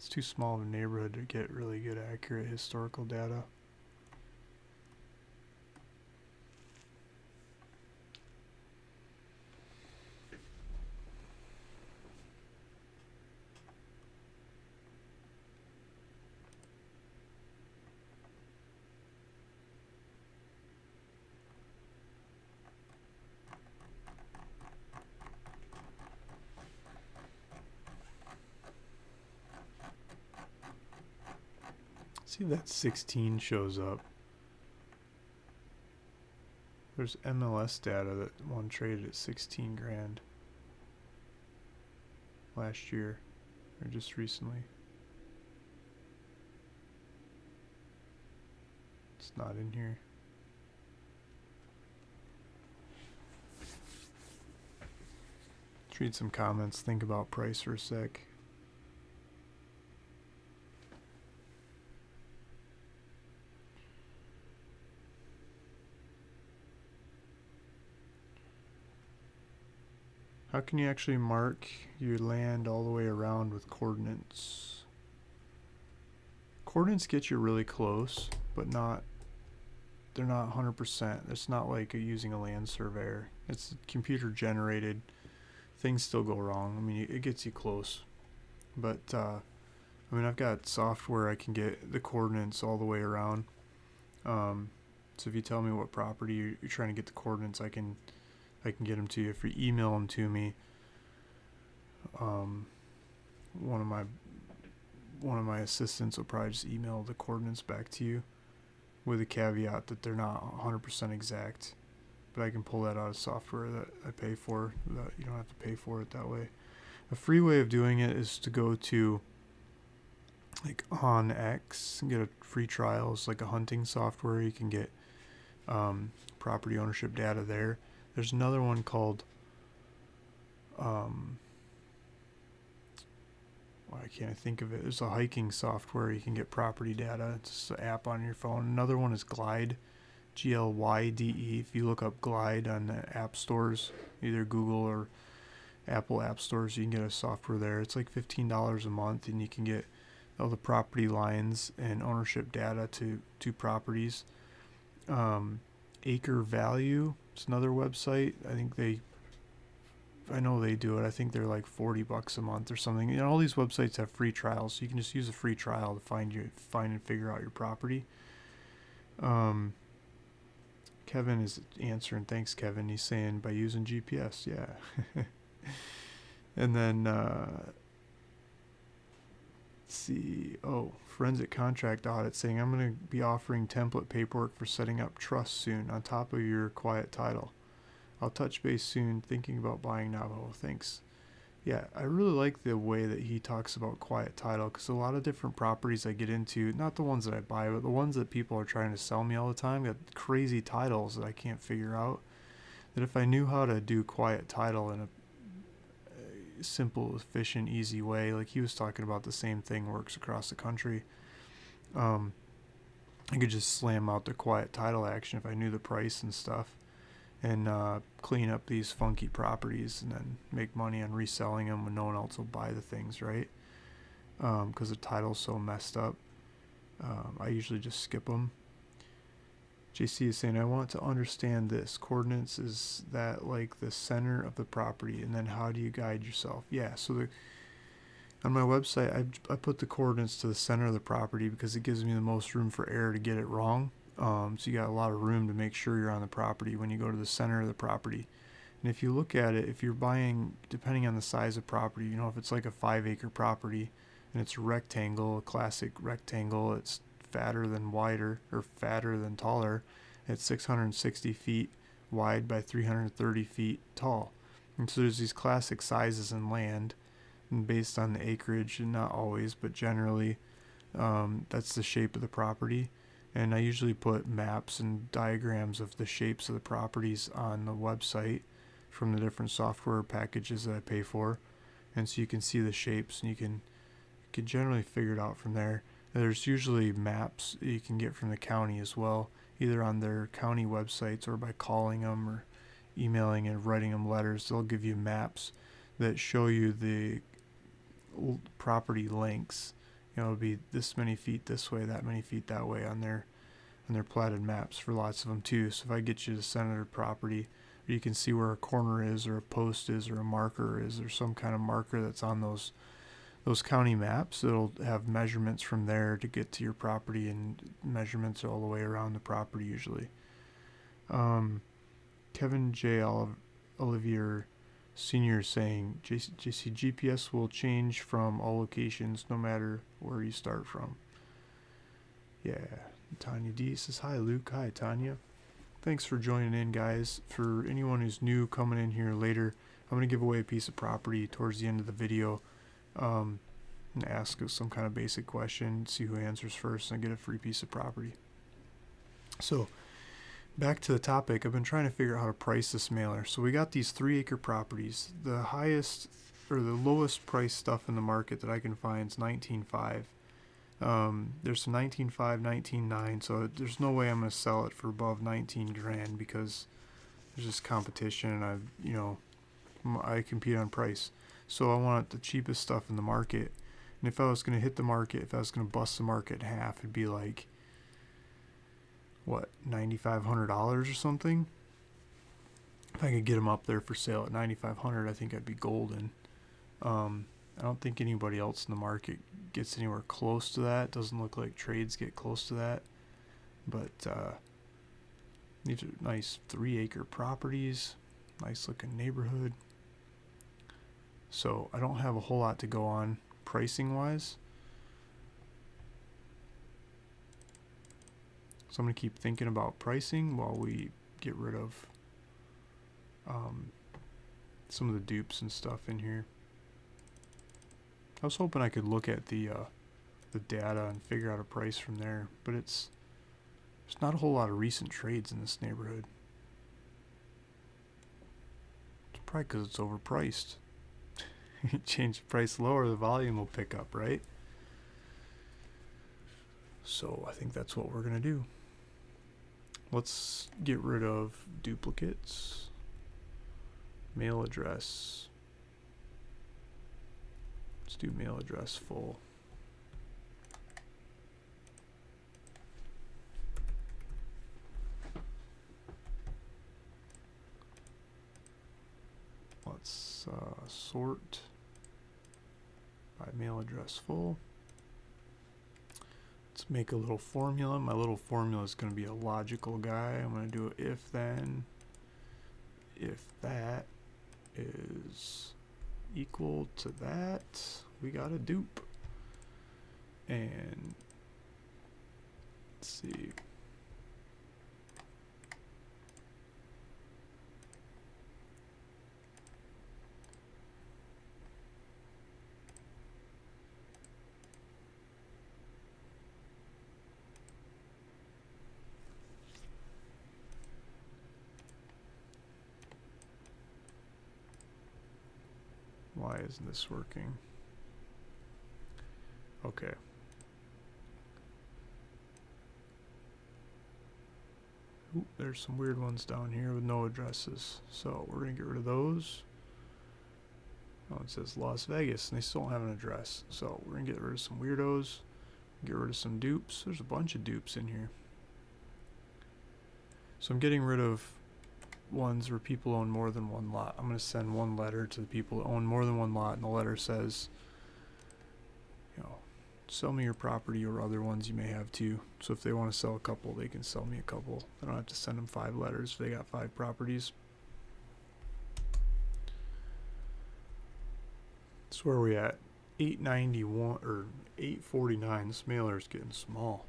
It's too small of a neighborhood to get really good, accurate historical data. See if that 16 shows up. There's MLS data that one traded at 16 grand last year, or just recently. It's not in here. Let's read some comments, think about price for a sec. How can you actually mark your land all the way around with coordinates? Coordinates get you really close, but they're not 100%. It's not like using a land surveyor. It's computer generated. Things still go wrong. I mean, it gets you close. But, I've got software I can get the coordinates all the way around. So if you tell me what property you're trying to get the coordinates, I can get them to you. If you email them to me, one of my assistants will probably just email the coordinates back to you, with a caveat that they're not 100% exact. But I can pull that out of software that I pay for. That you don't have to pay for it that way. A free way of doing it is to go to like on X and get a free trial. It's like a hunting software. You can get property ownership data there. There's another one called why can't I think of it? There's a hiking software you can get property data. It's an app on your phone. Another one is Glide, Glyde. If you look up Glide on the app stores, either Google or Apple app stores, you can get a software there. It's like $15 a month, and you can get all the property lines and ownership data to properties. Acre Value, it's another website. I know they do it. I think they're like $40 a month or something. You know, all these websites have free trials, so you can just use a free trial to find and figure out your property. Kevin is answering. Thanks, Kevin. He's saying by using GPS. Yeah. And then let's see. Oh, Forensic Contract Audit saying I'm going to be offering template paperwork for setting up trust soon on top of your quiet title. I'll touch base soon. Thinking about buying Navajo. Thanks. Yeah, I really like the way that he talks about quiet title, because a lot of different properties I get into, not the ones that I buy, but the ones that people are trying to sell me all the time, got crazy titles that I can't figure out. That if I knew how to do quiet title in a simple, efficient, easy way, like he was talking about, the same thing works across the country. I could just slam out the quiet title action if I knew the price and stuff, and clean up these funky properties and then make money on reselling them when no one else will buy the things, right? Because the title's so messed up. I usually just skip them. JC is saying, I want to understand this. Coordinates, is that like the center of the property, and then how do you guide yourself? Yeah, so on my website, I put the coordinates to the center of the property because it gives me the most room for error to get it wrong. So you got a lot of room to make sure you're on the property when you go to the center of the property. And if you look at it, if you're buying, depending on the size of property, you know, if it's like a 5-acre property and it's a rectangle, a classic rectangle, it's fatter than wider, or fatter than taller. It's 660 feet wide by 330 feet tall. And so there's these classic sizes in land, and based on the acreage, and not always, but generally, that's the shape of the property. And I usually put maps and diagrams of the shapes of the properties on the website from the different software packages that I pay for. And so you can see the shapes, and you can generally figure it out from there. There's usually maps you can get from the county as well, either on their county websites or by calling them or emailing and writing them letters. They'll give you maps that show you the property lengths You know, it'll be this many feet this way, that many feet that way on their platted maps for lots of them too. So if I get you to Senator property, you can see where a corner is, or a post is, or a marker is, or some kind of marker that's on those county maps. It'll have measurements from there to get to your property, and measurements all the way around the property usually. Kevin J. Olivier Senior is saying JC GPS will change from all locations no matter where you start from. Yeah. Tanya D says hi. Luke. Hi Tanya. Thanks for joining in, guys. For anyone who's new coming in here later, I'm going to give away a piece of property towards the end of the video, and ask some kind of basic question, see who answers first, and get a free piece of property. So back to the topic, I've been trying to figure out how to price this mailer. So we got these 3-acre properties. The highest or the lowest price stuff in the market that I can find is $19,500. There's some 19.5, 19.9, so there's no way I'm going to sell it for above 19 grand because there's just competition, and I compete on price. So I want the cheapest stuff in the market. And if I was going to hit the market, if I was going to bust the market in half, it'd be like, what, $9,500 or something? If I could get them up there for sale at $9,500, I think I'd be golden. I don't think anybody else in the market gets anywhere close to that. Doesn't look like trades get close to that. But these are nice 3-acre properties. Nice looking neighborhood. So I don't have a whole lot to go on pricing wise. So I'm going to keep thinking about pricing while we get rid of some of the dupes and stuff in here. I was hoping I could look at the data and figure out a price from there, but there's not a whole lot of recent trades in this neighborhood. It's probably because it's overpriced. You change the price lower, the volume will pick up, right? So I think that's what we're going to do. Let's get rid of duplicates. Mail address. Let's do mail address full. Let's sort by mail address full. Let's make a little formula. My little formula is going to be a logical guy. I'm going to do if then, if that is equal to that, we got a dupe. And let's see. Why isn't this working? Okay. Ooh, there's some weird ones down here with no addresses. So we're going to get rid of those. Oh, it says Las Vegas, and they still don't have an address. So we're going to get rid of some weirdos. Get rid of some dupes. There's a bunch of dupes in here. So I'm getting rid of ones where people own more than one lot. I'm going to send one letter to the people that own more than one lot, and the letter says, sell me your property or other ones you may have too. So if they want to sell a couple, they can sell me a couple. I don't have to send them 5 letters if they got 5 properties. So where are we at? 891 or 849. This mailer is getting small.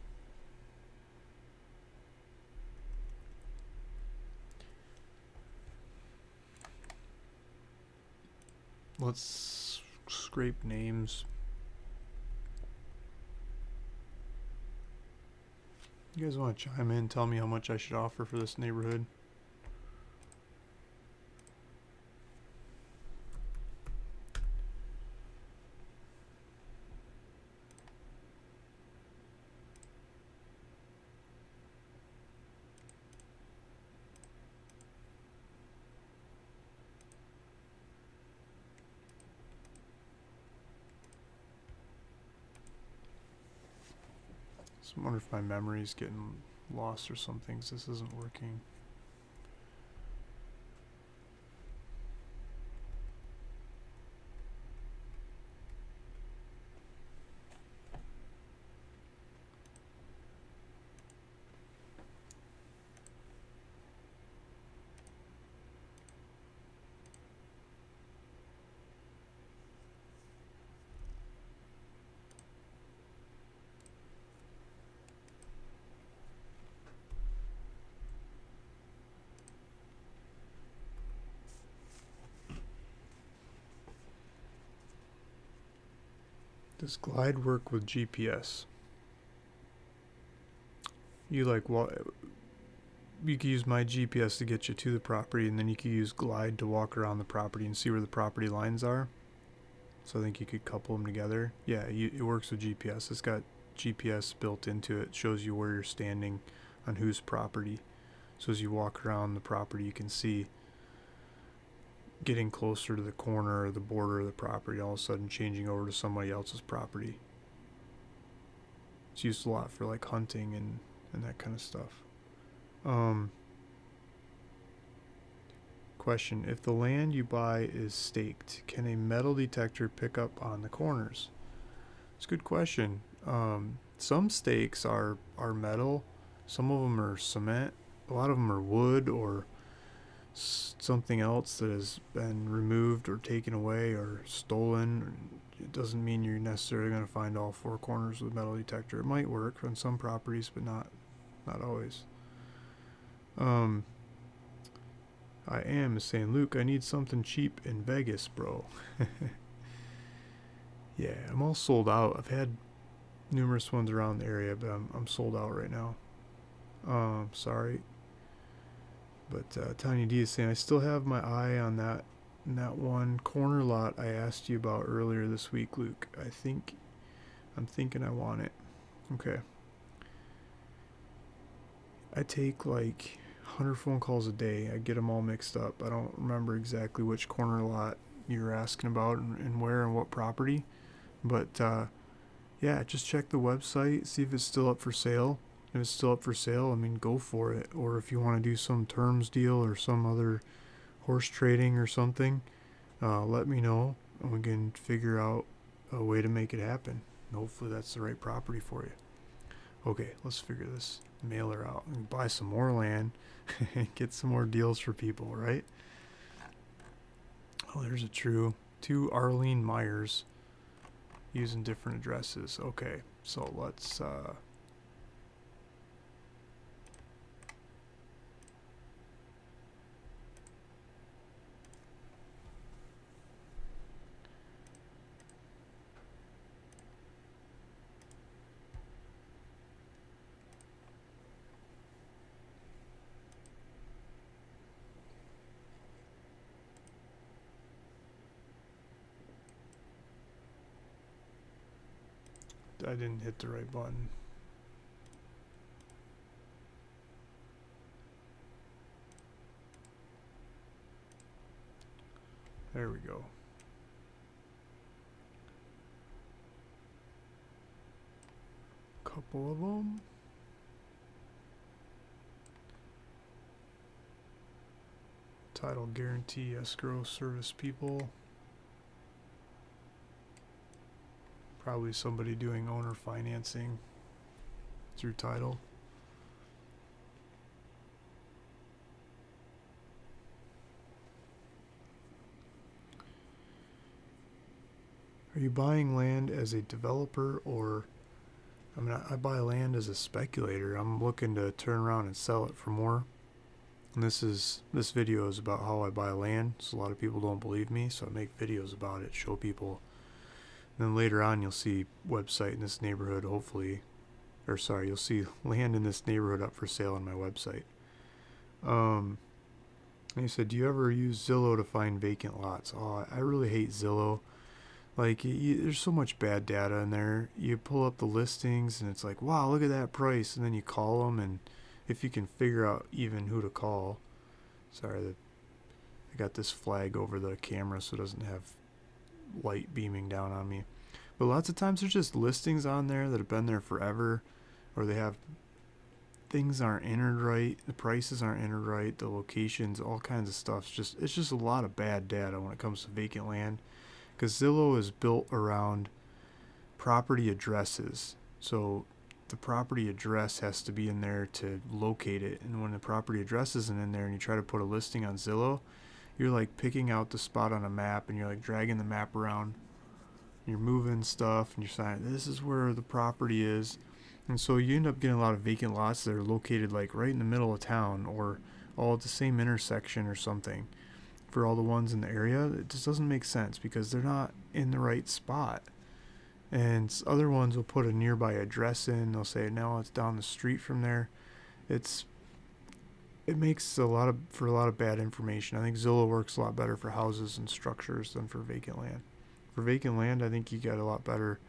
Let's scrape names. You guys want to chime in, tell me how much I should offer for this neighborhood? So I wonder if my memory's getting lost or something, 'cause this isn't working. Does Glide work with GPS? You you can use my GPS to get you to the property, and then you can use Glide to walk around the property and see where the property lines are. So I think you could couple them together. Yeah, it works with GPS. It's got GPS built into it. It shows you where you're standing on whose property. So as you walk around the property, you can see getting closer to the corner or the border of the property, all of a sudden changing over to somebody else's property. It's used a lot for like hunting and that kind of stuff. Question: if the land you buy is staked, can a metal detector pick up on the corners? It's a good question. Some stakes are metal, some of them are cement, a lot of them are wood or something else that has been removed or taken away or stolen. It doesn't mean you're necessarily going to find all four corners with a metal detector. It might work on some properties, but not always. I am saying, Luke, I need something cheap in Vegas, bro. Yeah, I'm all sold out. I've had numerous ones around the area, but I'm sold out right now. Sorry. But Tanya D is saying, I still have my eye on that one corner lot I asked you about earlier this week, Luke. I'm thinking I want it. Okay. I take like 100 phone calls a day. I get them all mixed up. I don't remember exactly which corner lot you're asking about and where and what property. But yeah, just check the website, see if it's still up for sale. If it's still up for sale, I mean, go for it. Or if you want to do some terms deal or some other horse trading or something, let me know and we can figure out a way to make it happen. And hopefully that's the right property for you. Okay, let's figure this mailer out and buy some more land and get some more deals for people, right? Oh, there's a true. 2 Arlene Myers using different addresses. Okay, so let's I didn't hit the right button. There we go. Couple of them. Title guarantee escrow service people. Probably somebody doing owner financing through title. Are you buying land as a developer or, I mean, I buy land as a speculator. I'm looking to turn around and sell it for more. And this video is about how I buy land. So a lot of people don't believe me, so I make videos about it, show people. And then later on you'll see website in this neighborhood, hopefully, or sorry, you'll see land in this neighborhood up for sale on my website. And he said, do you ever use Zillow to find vacant lots? Oh, I really hate Zillow. Like, there's so much bad data in there. You pull up the listings and it's like, wow, look at that price. And then you call them, and if you can figure out even who to call. Sorry, I got this flag over the camera so it doesn't have light beaming down on me. But lots of times there's just listings on there that have been there forever. or they have things aren't entered right, the prices aren't entered right, the locations, all kinds of stuff. It's just a lot of bad data when it comes to vacant land, because Zillow is built around property addresses. So the property address has to be in there to locate it, and when the property address isn't in there and you try to put a listing on Zillow, you're like picking out the spot on a map and you're like dragging the map around, you're moving stuff and you're saying this is where the property is. And so you end up getting a lot of vacant lots that are located like right in the middle of town, or all at the same intersection or something. For all the ones in the area, it just doesn't make sense because they're not in the right spot. And other ones will put a nearby address in. They'll say, no, it's down the street from there. It makes a lot of bad information. I think Zillow works a lot better for houses and structures than for vacant land. For vacant land, I think you get a lot better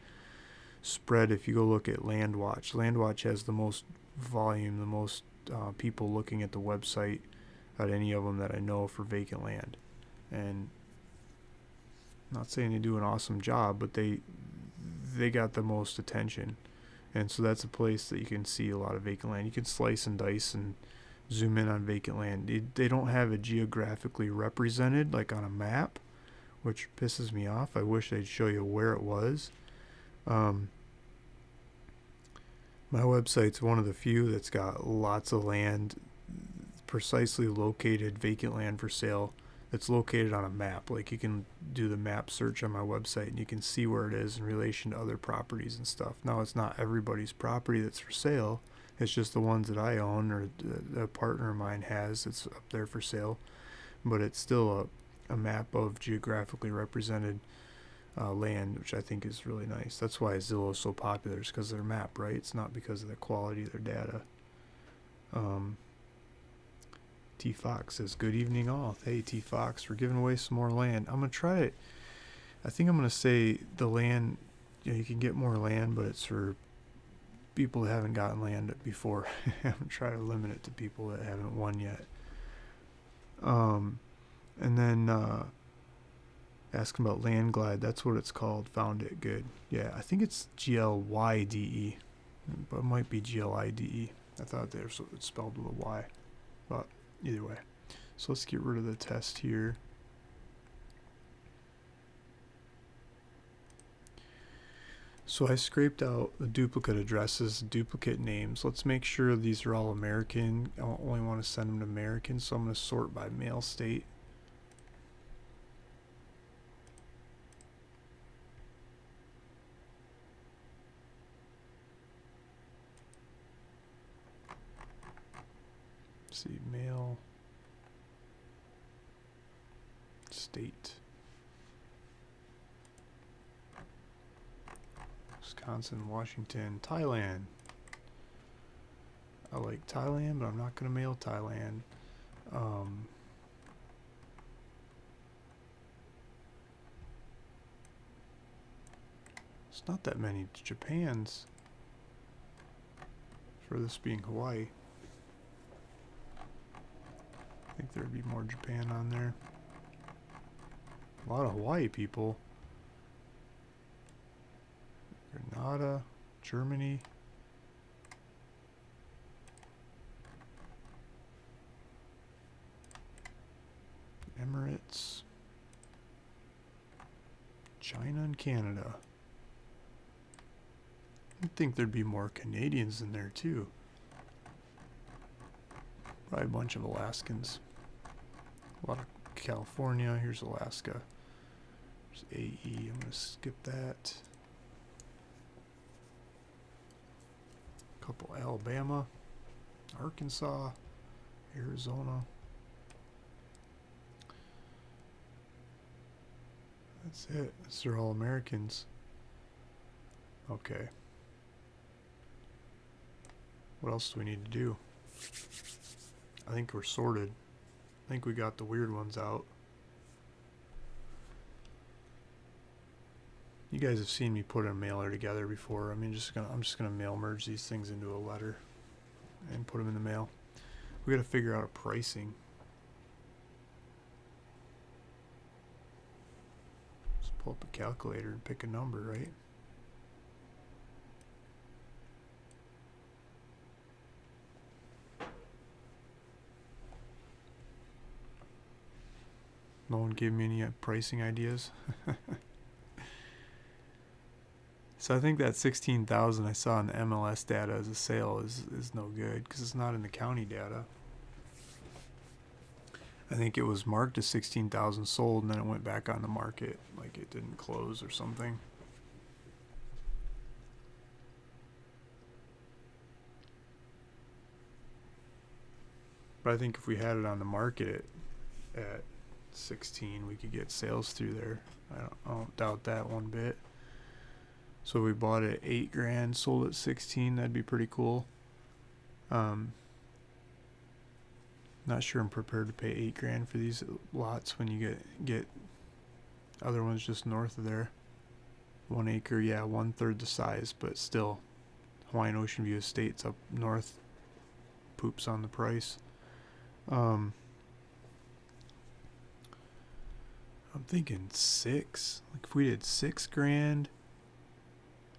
spread if you go look at LandWatch. LandWatch has the most volume, the most people looking at the website out of any of them that I know for vacant land. And I'm not saying they do an awesome job, but they got the most attention. And so that's a place that you can see a lot of vacant land. You can slice and dice and zoom in on vacant land. They don't have it geographically represented like on a map, which pisses me off. I wish they'd show you where it was. My website's one of the few that's got lots of land, precisely located vacant land for sale. It's located on a map. Like you can do the map search on my website and you can see where it is in relation to other properties and stuff. Now it's not everybody's property that's for sale. It's just the ones that I own or a partner of mine has. It's up there for sale, but it's still a map of geographically represented land, which I think is really nice. That's why Zillow is so popular, is because of their map, right? It's not because of the quality of their data. T Fox says, good evening all. Hey T Fox, we're giving away some more land. I'm gonna try it. I think I'm gonna say the land, you can get more land, but it's for people that haven't gotten land before. I'm gonna try to limit it to people that haven't won yet. And then asking about Land Glide, that's what it's called. Found it. Good. Yeah, I think it's GLYDE, but it might be GLIDE. I thought it's spelled with a Y, but either way. So let's get rid of the test here. So I scraped out the duplicate addresses, duplicate names. Let's make sure these are all American. I only want to send them to American, so I'm going to sort by mail state. Let's see, mail state. Wisconsin, Washington, Thailand. I like Thailand, but I'm not going to mail Thailand. It's not that many Japans for this being Hawaii. I think there'd be more Japan on there. A lot of Hawaii people. Grenada, Germany. Emirates. China and Canada. I think there'd be more Canadians in there too. Probably a bunch of Alaskans. A lot of California. Here's Alaska. There's AE. I'm going to skip that. A couple Alabama, Arkansas, Arizona. That's it. These are all Americans. Okay. What else do we need to do? I think we're sorted. I think we got the weird ones out. You guys have seen me put a mailer together before. I mean, I'm just gonna mail merge these things into a letter and put them in the mail. We gotta figure out a pricing. Just pull up a calculator and pick a number, right? No one gave me any pricing ideas. So I think that 16,000 I saw in the MLS data as a sale is no good because it's not in the county data. I think it was marked as 16,000 sold and then it went back on the market, like it didn't close or something. But I think if we had it on the market at 16, we could get sales through there. I don't doubt that one bit. So we bought it at $8,000, sold at 16. That'd be pretty cool. Not sure I'm prepared to pay $8,000 for these lots when you get other ones just north of there. 1 acre, yeah, 1/3 the size, but still, Hawaiian Ocean View Estates up north poops on the price. I'm thinking 6. Like if we did $6,000.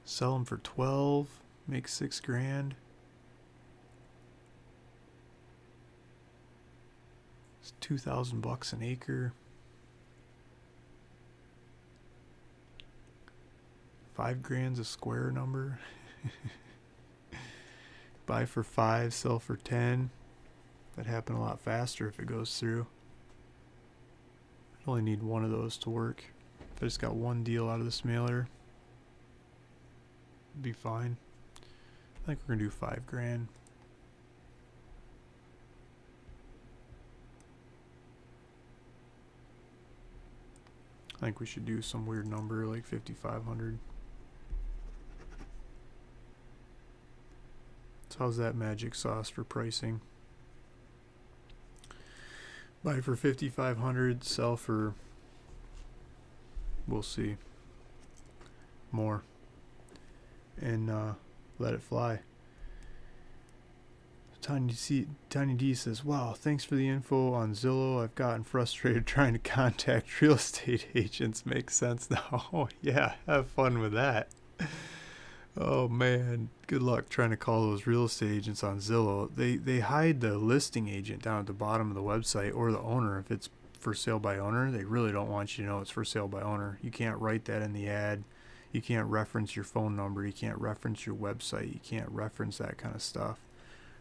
Sell them for 12, make $6,000. It's $2,000 an acre. $5,000 a square number. Buy for 5, sell for 10. That'd happen a lot faster if it goes through. I only need one of those to work. If I just got one deal out of this mailer, be fine. I think we're gonna do $5,000. I think we should do some weird number like 5,500. So how's that magic sauce for pricing? Buy for 5,500, sell for, we'll see, more. And let it fly. Tiny D says, wow, thanks for the info on Zillow. I've gotten frustrated trying to contact real estate agents. Makes sense now. Oh, yeah, have fun with that. Oh man, good luck trying to call those real estate agents on Zillow. They hide the listing agent down at the bottom of the website, or the owner. If it's for sale by owner, they really don't want you to know it's for sale by owner. You can't write that in the ad. You can't reference your phone number. You can't reference your website. You can't reference that kind of stuff.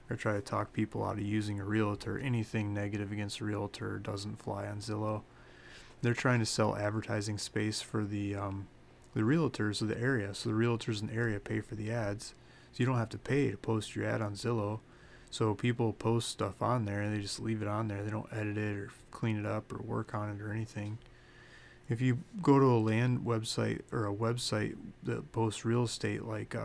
Or try to talk people out of using a realtor. Anything negative against a realtor doesn't fly on Zillow. They're trying to sell advertising space for the realtors of the area. So the realtors in the area pay for the ads. So you don't have to pay to post your ad on Zillow. So people post stuff on there and they just leave it on there. They don't edit it or clean it up or work on it or anything. If you go to a land website or a website that posts real estate, like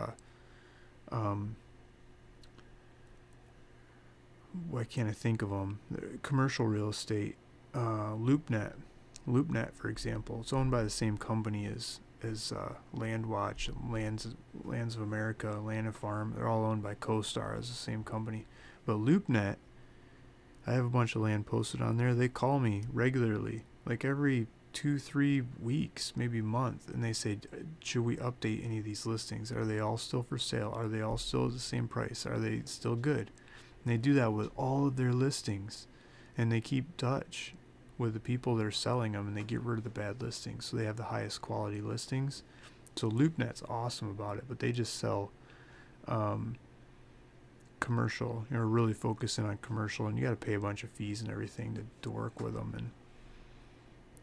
why can't I think of them? Commercial real estate, LoopNet, for example, it's owned by the same company as Landwatch, Lands of America, Land and Farm. They're all owned by CoStar as the same company. But LoopNet, I have a bunch of land posted on there. They call me regularly, like every 2-3 weeks, maybe a month, and they say, should we update any of these listings? Are they all still for sale? Are they all still at the same price? Are they still good? And they do that with all of their listings, and they keep touch with the people that are selling them, and they get rid of the bad listings, so they have the highest quality listings. So LoopNet's awesome about it, but they just sell commercial. You're really focusing on commercial, and you got to pay a bunch of fees and everything to work with them. And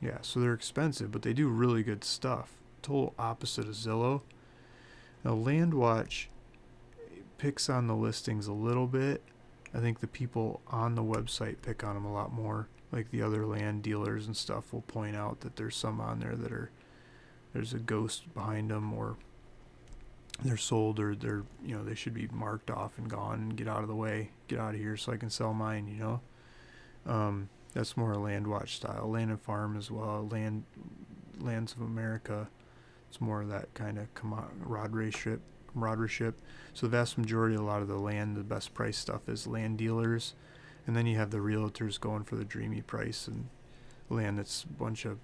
yeah, so they're expensive, but they do really good stuff. Total opposite of Zillow. Now, Landwatch picks on the listings a little bit. I think the people on the website pick on them a lot more. Like the other land dealers and stuff will point out that there's some on there that there's a ghost behind them, or they're sold, or they should be marked off and gone and get out of the way, get out of here so I can sell mine. That's more a Landwatch style. Land and Farm as well. Lands of America. It's more of that kind of camaraderie. So the vast majority, a lot of the land, the best price stuff is land dealers, and then you have the realtors going for the dreamy price, and land that's a bunch of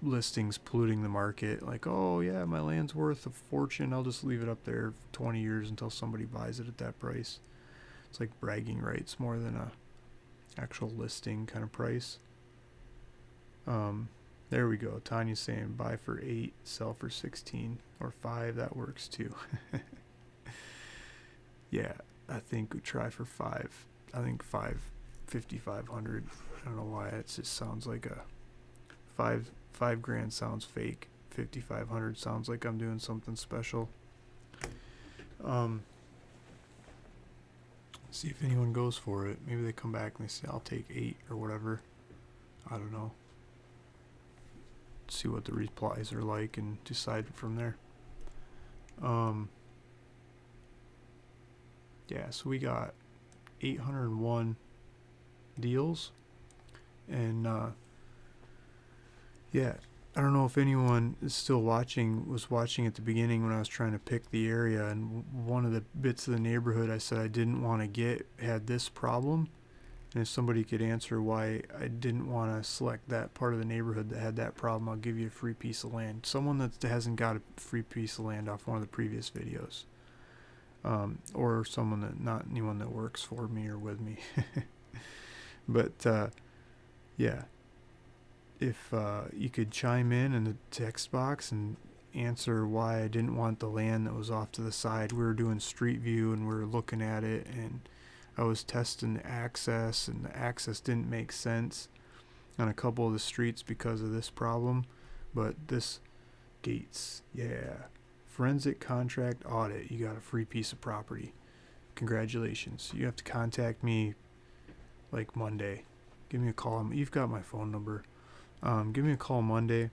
listings polluting the market. Like, oh yeah, my land's worth a fortune. I'll just leave it up there for 20 years until somebody buys it at that price. It's like bragging rights more than a actual listing kind of price. There we go. Tanya's saying buy for 8, sell for 16 or 5. That works too. Yeah, I think we try for 5. I think 5,500. I don't know why it just sounds like a 5 grand sounds fake. 5,500 sounds like I'm doing something special. See if anyone goes for it. Maybe they come back and they say I'll take 8 or whatever. I don't know. See what the replies are like and decide from there. Yeah, so we got 801 deals, and yeah, I don't know if anyone is still was watching at the beginning when I was trying to pick the area, and one of the bits of the neighborhood I said I didn't want to get had this problem, and if somebody could answer why I didn't want to select that part of the neighborhood that had that problem, I'll give you a free piece of land. Someone that hasn't got a free piece of land off one of the previous videos. Or someone that, not anyone that works for me or with me. But yeah, if you could chime in the text box and answer why I didn't want the land that was off to the side. We were doing street view and we were looking at it, and I was testing the access, and the access didn't make sense on a couple of the streets because of this problem. But this gates, yeah. Forensic contract audit. You got a free piece of property. Congratulations. You have to contact me like Monday. Give me a call. You've got my phone number. Give me a call Monday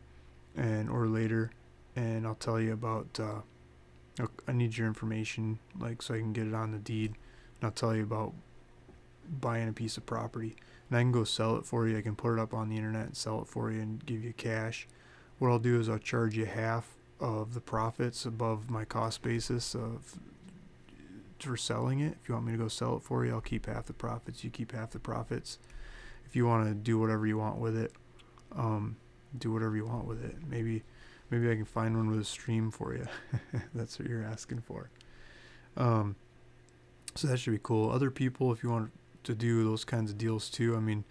or later, and I'll tell you about I need your information, like, so I can get it on the deed, and I'll tell you about buying a piece of property, and I can go sell it for you. I can put it up on the internet and sell it for you and give you cash. What I'll do is I'll charge you half of the profits above my cost basis for selling it. If you want me to go sell it for you, I'll keep half the profits. You keep half the profits. If you want to do whatever you want with it, do whatever you want with it. Maybe I can find one with a stream for you. That's what you're asking for. So that should be cool. Other people, if you want to do those kinds of deals too, I mean,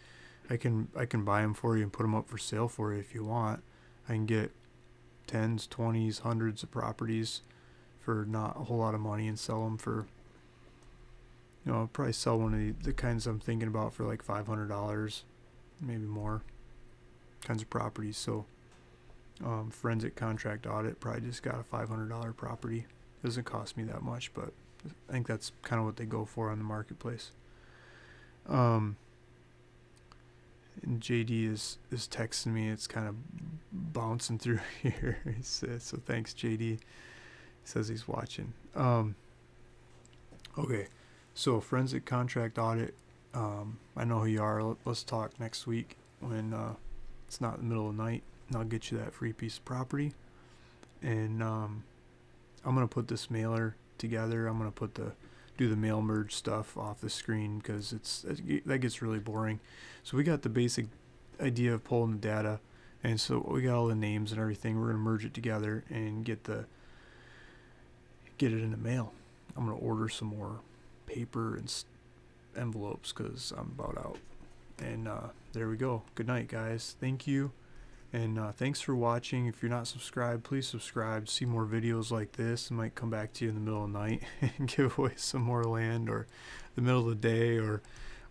I can buy them for you and put them up for sale for you if you want. I can get 10s, 20s, hundreds of properties for not a whole lot of money and sell them for, I'll probably sell one of the kinds I'm thinking about for like $500, maybe more kinds of properties. So forensic contract audit, probably just got a $500 property. Doesn't cost me that much, but I think that's kind of what they go for on the marketplace. And JD is texting me. It's kind of bouncing through here. He says, so thanks, JD. He says he's watching. Okay, so forensic contract audit. I know who you are. Let's talk next week when it's not the middle of the night, and I'll get you that free piece of property. And I'm gonna put this mailer together. I'm gonna do the mail merge stuff off the screen because that gets really boring. So we got the basic idea of pulling the data, and so we got all the names and everything. We're gonna merge it together and get it in the mail. I'm gonna order some more paper and envelopes because I'm about out. And there we go. Good night, guys. Thank you. And thanks for watching. If you're not subscribed, please subscribe. See more videos like this. I might come back to you in the middle of the night and give away some more land, or the middle of the day, or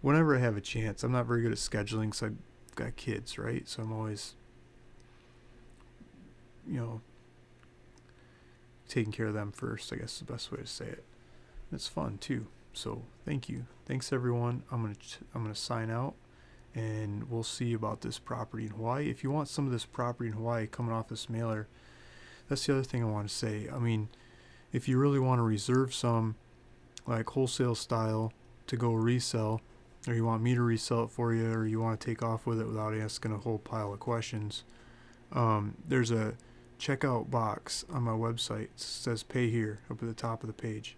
whenever I have a chance. I'm not very good at scheduling because I've got kids, right? So I'm always, taking care of them first, I guess is the best way to say it. It's fun too. So thank you. Thanks everyone. I'm gonna sign out. And we'll see about this property in Hawaii. If you want some of this property in Hawaii coming off this mailer, that's the other thing I want to say. I mean, if you really want to reserve some, like wholesale style, to go resell, or you want me to resell it for you, or you want to take off with it without asking a whole pile of questions, there's a checkout box on my website. It says pay here up at the top of the page.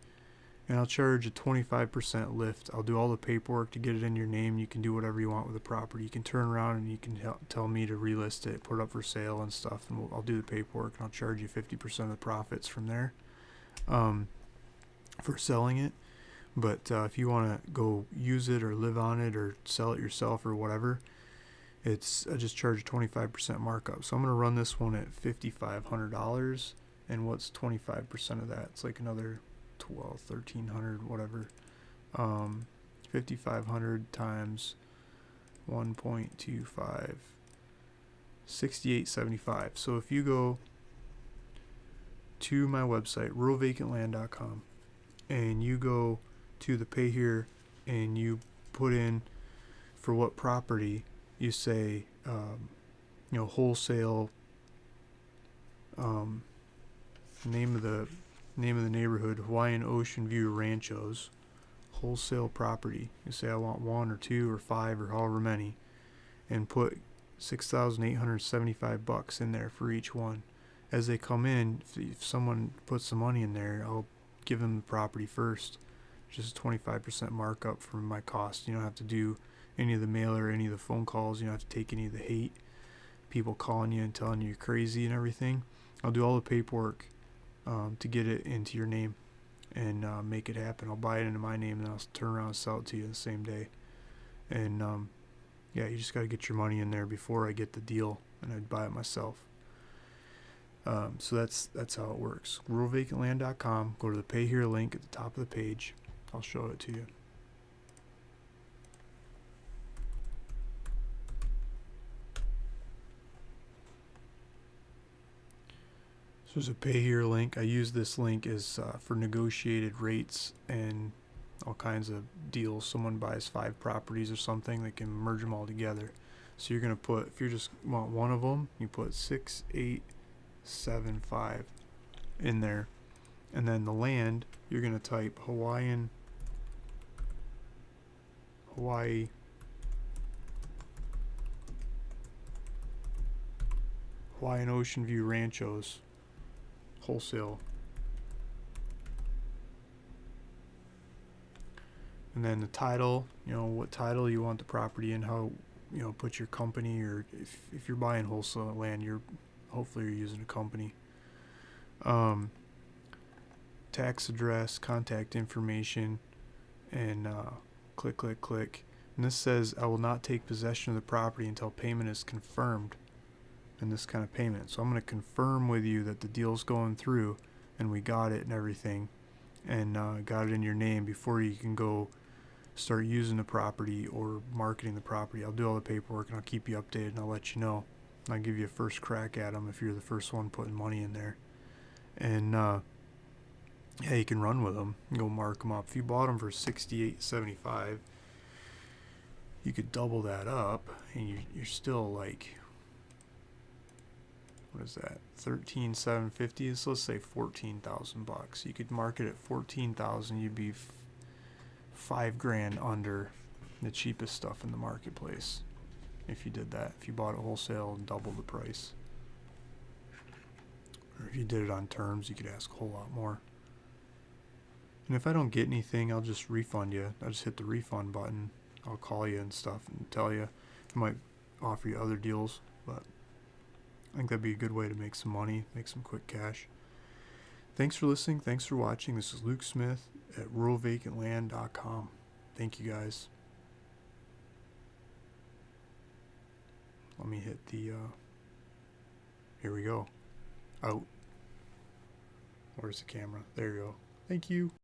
And I'll charge a 25% lift. I'll do all the paperwork to get it in your name. You can do whatever you want with the property. You can turn around and you can tell me to relist it, put it up for sale and stuff, and I'll do the paperwork, and I'll charge you 50% of the profits from there for selling it. But if you want to go use it or live on it or sell it yourself or whatever, I just charge a 25% markup. So I'm going to run this one at $5,500. And what's 25% of that? It's like another 1,300, whatever. 5,500 times 1.25, 68.75. So if you go to my website, ruralvacantland.com, and you go to the pay here and you put in for what property, you say, wholesale, name of the neighborhood, Hawaiian Ocean View Ranchos, wholesale property. You say I want 1 or 2 or 5 or however many, and put $6,875 in there for each one. As they come in, if someone puts some money in there, I'll give them the property first. Just 25% markup for my cost. You don't have to do any of the mail or any of the phone calls. You don't have to take any of the hate, people calling you and telling you you're crazy and everything. I'll do all the paperwork to get it into your name and make it happen. I'll buy it into my name and I'll turn around and sell it to you the same day. And you just got to get your money in there before I get the deal, and I'd buy it myself. So that's how it works. ruralvacantland.com. Go to the pay here link at the top of the page. I'll show it to you. So there's a pay here link. I use this link as for negotiated rates and all kinds of deals. Someone buys 5 properties or something, they can merge them all together. So you're going to put, if you just want one of them, you put 6875 in there. And then the land, you're going to type Hawaii Hawaiian Ocean View Ranchos wholesale. And then the title, what title you want the property in, how, put your company, or if you're buying wholesale land, hopefully you're using a company. Tax address, contact information, and click. And this says, I will not take possession of the property until payment is confirmed in this kind of payment. So I'm going to confirm with you that the deal's going through and we got it and everything, and got it in your name before you can go start using the property or marketing the property. I'll do all the paperwork and I'll keep you updated and I'll let you know. And I'll give you a first crack at them if you're the first one putting money in there. And you can run with them and go mark them up. If you bought them for $68.75, you could double that up and you're still like, what is that, $13,750? So let's say $14,000. You could market at $14,000. You'd be $5,000 under the cheapest stuff in the marketplace if you did that. If you bought it wholesale and doubled the price, or if you did it on terms, you could ask a whole lot more. And if I don't get anything, I'll just refund you. I'll just hit the refund button. I'll call you and stuff and tell you. I might offer you other deals, but I think that'd be a good way to make some money, make some quick cash. Thanks for listening. Thanks for watching. This is Luke Smith at ruralvacantland.com. Thank you, guys. Let me hit the, here we go. Out. Where's the camera? There you go. Thank you.